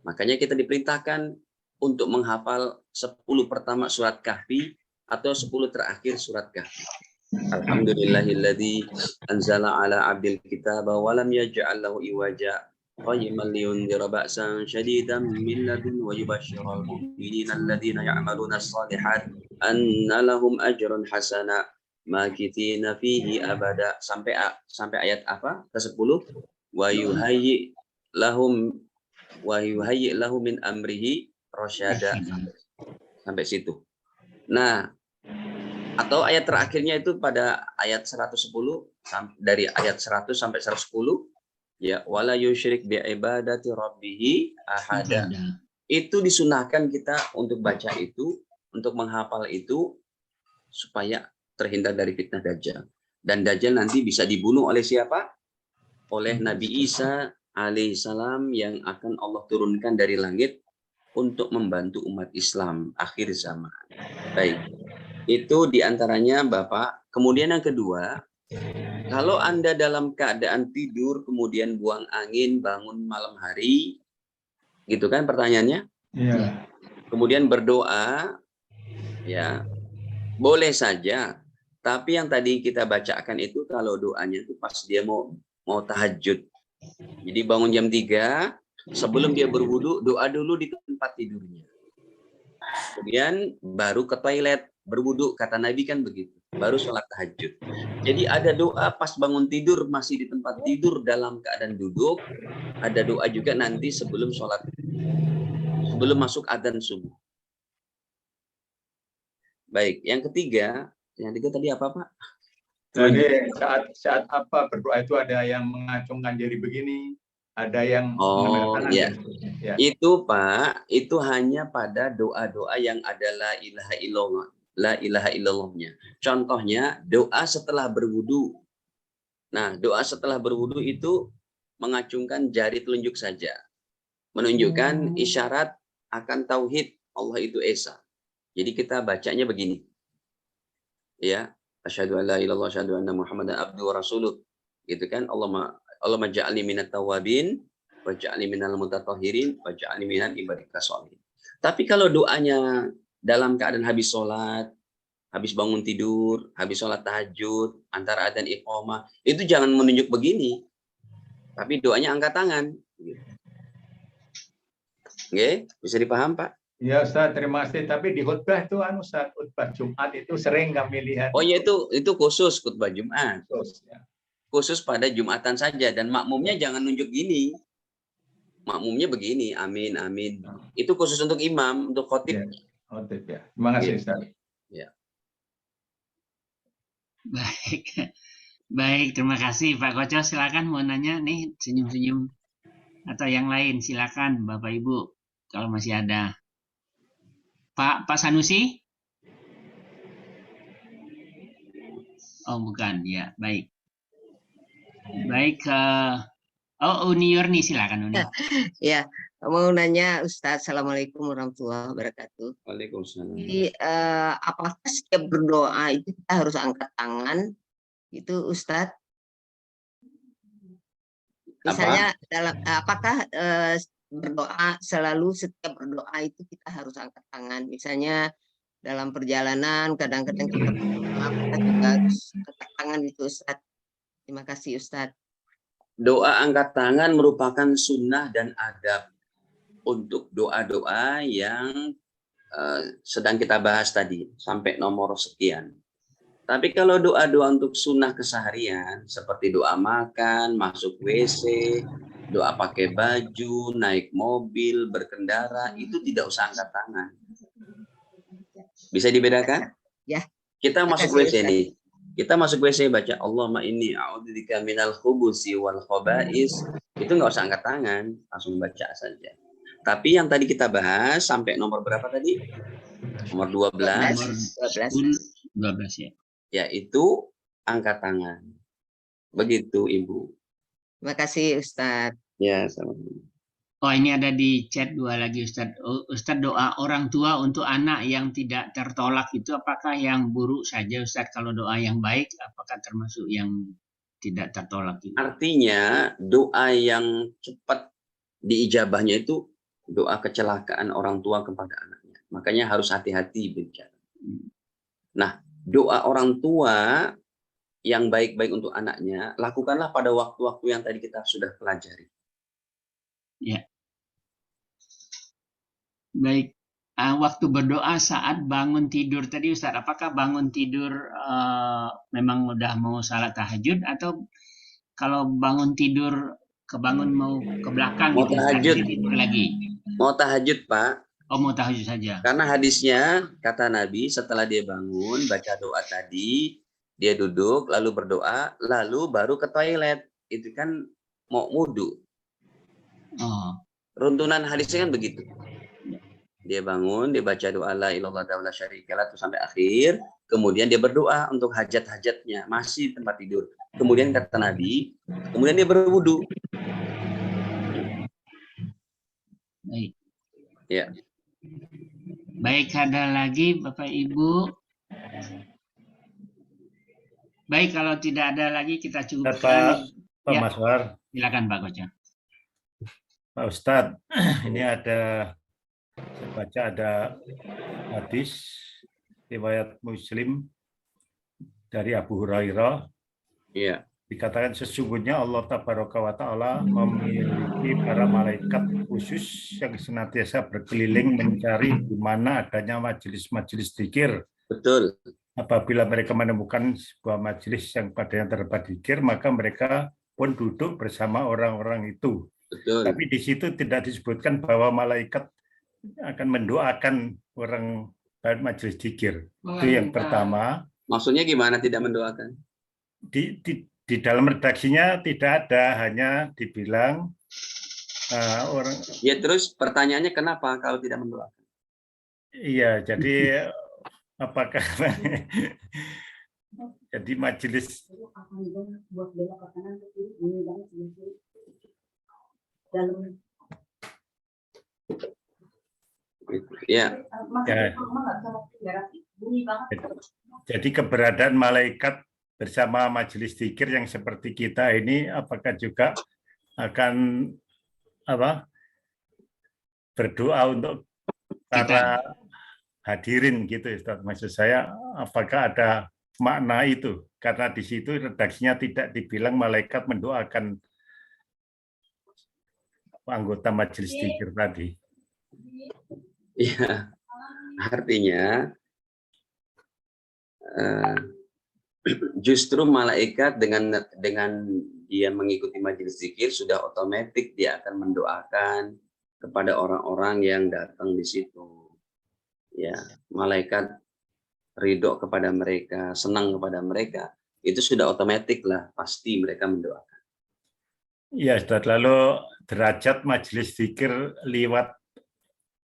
Makanya kita diperintahkan untuk menghafal 10 pertama surat Kahfi atau 10 terakhir surat Kahfi. Alhamdulillahilladzi anzala ala abdil kitaba wa lam yaj'al lahu iwaja qayyiman liyundhira ba'san shadidan min ladun wa yubashshiral mu'minina alladhina ya'maluna as-shalihat anna lahum ajrun hasana makithina fihi abada, sampai ayat apa? Ke-10, wa yuhayyi lahum min amrihi rasyada, sampai situ. Nah, atau ayat terakhirnya itu pada ayat 110, dari ayat 100 sampai 110, ya, wala yusyrik bi ibadati rabbih ahada. Itu disunahkan kita untuk baca itu, untuk menghafal itu, supaya terhindar dari fitnah Dajjal. Dan Dajjal nanti bisa dibunuh oleh siapa? Oleh Nabi Isa alaihissalam yang akan Allah turunkan dari langit untuk membantu umat Islam akhir zaman. Baik, itu diantaranya Bapak. Kemudian yang kedua, kalau Anda dalam keadaan tidur, kemudian buang angin, bangun malam hari, gitu kan pertanyaannya?
Iya.
Kemudian berdoa, ya, boleh saja. Tapi yang tadi kita bacakan itu kalau doanya itu pas dia mau tahajud. Jadi bangun jam 3, sebelum dia berwudu, doa dulu di tempat tidurnya. Kemudian baru ke toilet, berwudu, kata Nabi kan begitu. Baru sholat tahajud. Jadi ada doa pas bangun tidur, masih di tempat tidur dalam keadaan duduk. Ada doa juga nanti sebelum sholat, sebelum masuk adzan subuh. Baik, yang ketiga tadi apa Pak?
Jadi saat apa berdoa itu ada yang mengacungkan jari begini, ada yang
ya. Ya. Itu Pak, itu hanya pada doa-doa yang ada la ilaha illallahnya. Contohnya doa setelah berwudu. Nah, doa setelah berwudu itu mengacungkan jari telunjuk saja, menunjukkan isyarat akan tauhid Allah itu esa. Jadi kita bacanya begini. Ya, asyhadu an la ilaha illallah, asyhadu anna Muhammadan abduhu wa rasuluh. Gitu kan? Allahumma ja'alni minat tawabin wa ja'alni minal mutatahhirin wa ja'alni minal ibadika sholihin. Tapi kalau doanya dalam keadaan habis sholat, habis bangun tidur, habis sholat tahajud, antara adzan iqamah, itu jangan menunjuk begini. Tapi doanya angkat tangan. Oke, bisa dipaham Pak?
Ya Ustaz, terima kasih. Tapi di khutbah itu Ustaz, khutbah Jumat itu sering kami lihat.
Oh ya, itu khusus khutbah Jumat.
Khusus, ya.
Khusus pada Jumatan saja, dan makmumnya jangan nunjuk gini. makmumnya begini, amin, amin. Itu khusus untuk imam, untuk khotib.
Khotib ya. Terima kasih Ustaz.
Ya.
Baik. Baik, terima kasih Pak Koco. Silakan mau nanya nih, senyum-senyum. Atau yang lain, silakan Bapak Ibu. Kalau masih ada. Pak Sanusi? Oh, bukan. Ya, baik. Baik. Uni Yurni, silakan Uni.
Ya, mau nanya Ustadz, Assalamualaikum warahmatullahi wabarakatuh.
Waalaikumsalam.
Jadi apakah setiap berdoa itu kita harus angkat tangan? Itu Ustadz. Misalnya apakah berdoa selalu setiap berdoa itu kita harus angkat tangan? Misalnya dalam perjalanan kadang-kadang kita berdoa, kita juga harus angkat tangan itu Ustadz. Terima kasih Ustadz.
Doa angkat tangan merupakan sunnah dan adab untuk doa-doa yang sedang kita bahas tadi sampai nomor sekian. Tapi kalau doa-doa untuk sunnah keseharian seperti doa makan, masuk WC, doa pakai baju, naik mobil, berkendara, itu tidak usah angkat tangan. Bisa dibedakan?
Ya.
Kita masuk WC nih. Kita masuk WC baca Allahumma inni a'udzubika minal khubusi wal khaba'is. Itu nggak usah angkat tangan, langsung baca saja. Tapi yang tadi kita bahas sampai nomor berapa tadi? Nomor 12.
12 ya.
Yaitu angkat tangan. Begitu Ibu.
Terima kasih Ustadz.
Ya, sama-sama.
Oh, ini ada di chat 2 lagi Ustadz. Ustadz, doa orang tua untuk anak yang tidak tertolak itu apakah yang buruk saja Ustadz? Kalau doa yang baik apakah termasuk yang tidak tertolak itu?
Artinya doa yang cepat diijabahnya itu doa kecelakaan orang tua kepada anaknya. Makanya harus hati-hati bicara. Nah, doa orang tua yang baik-baik untuk anaknya lakukanlah pada waktu-waktu yang tadi kita sudah pelajari.
Ya. Baik, waktu berdoa saat bangun tidur tadi Ustaz, apakah bangun tidur memang udah mau salat tahajud atau kalau bangun tidur kebangun mau ke belakang
mau
gitu,
tahajud
tidur lagi?
Mau tahajud Pak.
Oh, mau tahajud saja.
Karena hadisnya kata Nabi setelah dia bangun baca doa tadi, dia duduk lalu berdoa lalu baru ke toilet. Itu kan mau wudu.
Oh.
Runtunan hadisnya kan begitu. Dia bangun, dia baca doa la ilaha illallah syarikalah terus sampai akhir, kemudian dia berdoa untuk hajat-hajatnya, masih tempat tidur. Kemudian kata Nabi, kemudian dia berwudu.
Baik.
Ya.
Baik, ada lagi Bapak Ibu? Baik, kalau tidak ada lagi kita cukupkan.
Pak Maswar.
Silakan Pak Koco.
Pak Ustadz, ini ada saya baca ada hadis riwayat Muslim dari Abu Hurairah.
Iya.
Dikatakan sesungguhnya Allah Tabaraka wa Ta'ala memiliki para malaikat khusus yang senantiasa berkeliling mencari di mana adanya majelis-majelis dzikir.
Betul.
Apabila mereka menemukan sebuah majelis yang padanya terdapat dzikir, maka mereka pun duduk bersama orang-orang itu.
Betul.
Tapi di situ tidak disebutkan bahwa malaikat akan mendoakan orang majelis dzikir. Itu yang pertama.
Maksudnya gimana tidak mendoakan?
Di dalam redaksinya tidak ada, hanya dibilang orang.
Ya terus pertanyaannya kenapa kalau tidak mendoakan?
Iya, jadi apakah jadi majelis
Ya.
Jadi keberadaan malaikat bersama majelis dzikir yang seperti kita ini apakah juga akan berdoa untuk para hadirin gitu Ustaz. Maksud saya apakah ada makna itu? Karena di situ redaksinya tidak dibilang malaikat mendoakan anggota majelis dzikir tadi.
Iya, artinya justru malaikat dengan dia mengikuti majelis zikir, sudah otomatis dia akan mendoakan kepada orang-orang yang datang di situ. Ya, malaikat ridho kepada mereka, senang kepada mereka, itu sudah otomatis lah, pasti mereka mendoakan.
Ya, Ustaz. Lalu derajat majelis zikir lewat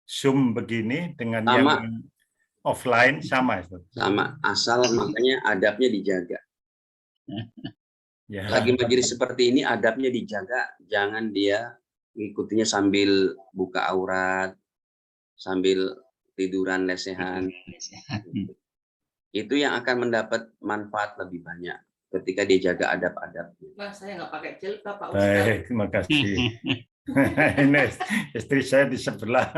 Zoom begini dengan
Sama.
yang offline sama, Ustaz?
Sama, asal makanya adabnya dijaga.
Ya.
Lagi majelis seperti ini adabnya dijaga, jangan dia ngikutinya sambil buka aurat, sambil tiduran lesehan. Itu yang akan mendapat manfaat lebih banyak ketika dia jaga adab-adabnya.
Nah, saya nggak pakai jilbab, Pak Ustaz.
Baik, terima kasih. Ini istri saya di sebelah,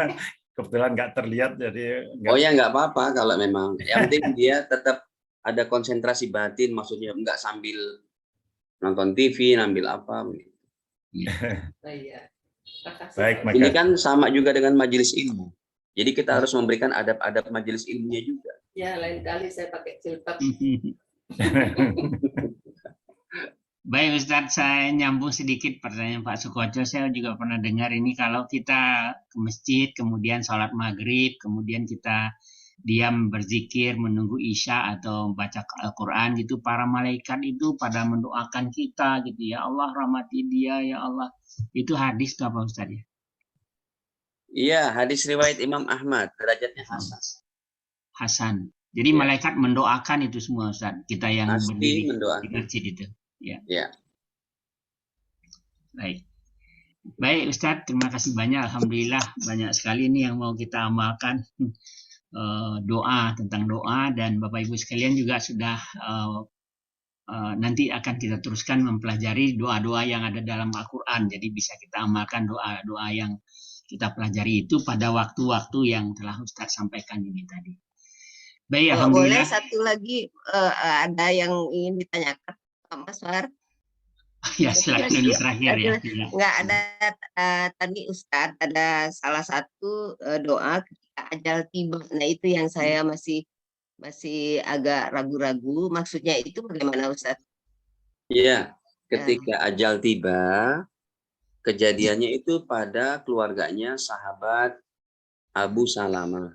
kebetulan nggak terlihat, jadi nggak.
Oh ya, nggak apa-apa kalau memang. Yang penting dia tetap ada konsentrasi batin, maksudnya nggak sambil nonton TV, sambil apa.
Iya.
Baik,
Ini kan sama juga dengan majelis ilmu. Jadi kita harus memberikan adab-adab majelis ilmunya juga.
Ya, lain kali saya pakai jilbab.
Baik Ustadz, saya nyambung sedikit pertanyaan Pak Sukoco. Saya juga pernah dengar ini kalau kita ke masjid, kemudian sholat maghrib, kemudian kita diam berzikir, menunggu isya atau baca Al-Quran gitu, para malaikat itu pada mendoakan kita gitu, ya Allah rahmati dia, ya Allah. Itu hadis tuh apa Ustadz ya?
Iya, hadis riwayat Imam Ahmad, derajatnya hasan.
Hasan. Jadi malaikat mendoakan itu semua Ustadz, kita yang
Pasti
berdiri
mendoakan
di masjid itu. Ya.
Ya.
Baik. Baik Ustadz, terima kasih banyak. Alhamdulillah banyak sekali ini yang mau kita amalkan. Doa, tentang doa, dan Bapak Ibu sekalian juga sudah nanti akan kita teruskan mempelajari doa-doa yang ada dalam Al-Quran. Jadi bisa kita amalkan doa-doa yang kita pelajari itu pada waktu-waktu yang telah Ustadz sampaikan ini tadi. Baik,
Kalau boleh
alhamdulillah.
satu lagi ada yang ingin ditanyakan Pak Mas Far.
Ya, silakan dulu terakhir ya.
Enggak ada tadi Ustadz ada salah satu doa ketika ajal tiba. Nah, itu yang saya masih agak ragu-ragu. Maksudnya itu bagaimana Ustadz?
Iya, ketika ajal tiba, kejadiannya itu pada keluarganya sahabat Abu Salamah.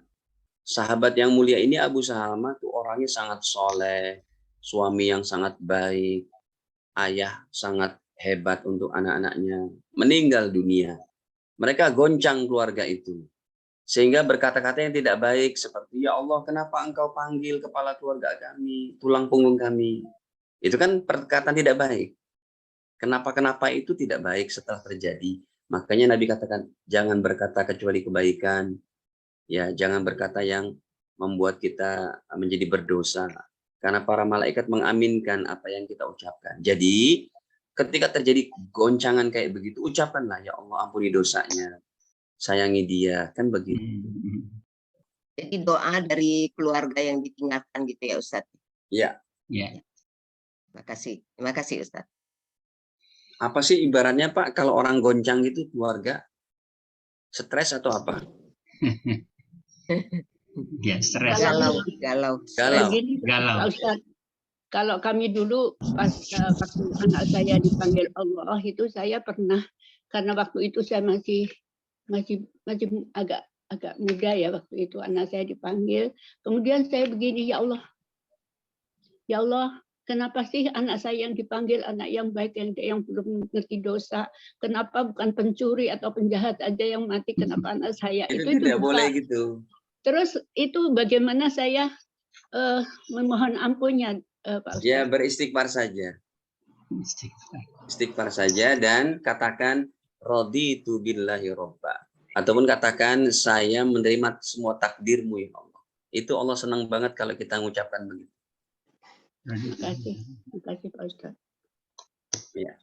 Sahabat yang mulia ini Abu Salamah tuh orangnya sangat soleh, suami yang sangat baik, ayah sangat hebat untuk anak-anaknya, meninggal dunia. Mereka goncang keluarga itu. Sehingga berkata-kata yang tidak baik seperti, ya Allah kenapa engkau panggil kepala keluarga kami, tulang punggung kami. Itu kan perkataan tidak baik. Kenapa-kenapa itu tidak baik setelah terjadi. Makanya Nabi katakan, jangan berkata kecuali kebaikan. Ya, jangan berkata yang membuat kita menjadi berdosa. Karena para malaikat mengaminkan apa yang kita ucapkan. Jadi, ketika terjadi goncangan kayak begitu, ucapkanlah, ya Allah ampuni dosanya. Sayangi dia, kan begitu.
Jadi doa dari keluarga yang ditinggalkan gitu ya Ustadz.
Ya.
Ya.
Terima kasih Ustadz.
Apa sih ibaratnya Pak kalau orang goncang itu keluarga? Stres atau apa?
Ya, stres.
Galau.
Begini, Pak Ustadz, kalau kami dulu pas waktu anak saya dipanggil Allah itu saya pernah, karena waktu itu saya masih agak muda ya waktu itu anak saya dipanggil. Kemudian saya begini, ya Allah, kenapa sih anak saya yang dipanggil anak yang baik, yang belum ngerti dosa? Kenapa bukan pencuri atau penjahat aja yang mati? Kenapa anak saya
itu tidak boleh gitu.
Terus itu bagaimana saya memohon ampunnya, Pak Ustaz?
Ya, beristighfar saja. Istighfar saja dan katakan raditu billahi robba. Ataupun katakan saya menerima semua takdirmu ya Allah. Itu Allah senang banget kalau kita mengucapkan begitu.
Terima kasih Pak Ustaz.
Ya.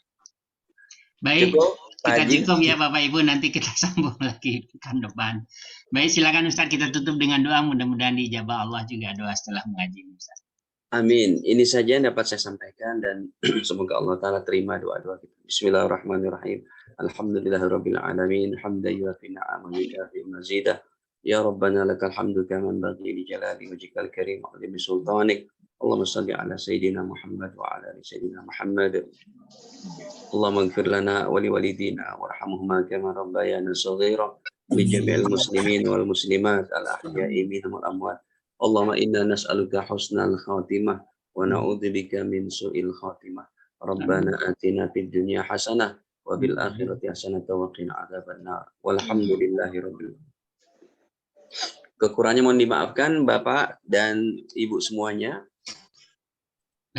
Baik,
Cukup,
kita
Haji.
cukup ya Bapak Ibu, nanti kita sambung lagi pekan depan. Baik, silakan Ustaz, kita tutup dengan doa, mudah-mudahan dijabah Allah juga doa setelah mengaji Ustaz.
Amin. Ini saja yang dapat saya sampaikan dan semoga Allah Ta'ala terima doa-doa kita. Bismillahirrahmanirrahim. Alhamdulillahirabbil alamin. Hamdan yuwafi ni'amahu wa yukafi mazidah. Ya Rabbana lakal hamdu kama yanbaghi li jalali wajhikal karim wa li sultanik. Allahumma salli ala Sayyidina Muhammad wa ala ali Sayyidina Muhammad. Allahumma ighfir lana wa liwalidina warhamhuma kama rabbayana shaghira. Li jami'il muslimin wal muslimat al ahya'i minhum wal amwat. Allahumma inna nas'aluka husnal khatimah wa na'udzubika min su'il khatimah. Rabbana atina fid dunya hasanah wa bil akhirati hasanah wa qina adzabannar. Walhamdulillahirabbil alamin. Kekurangannya mohon dimaafkan Bapak dan Ibu semuanya.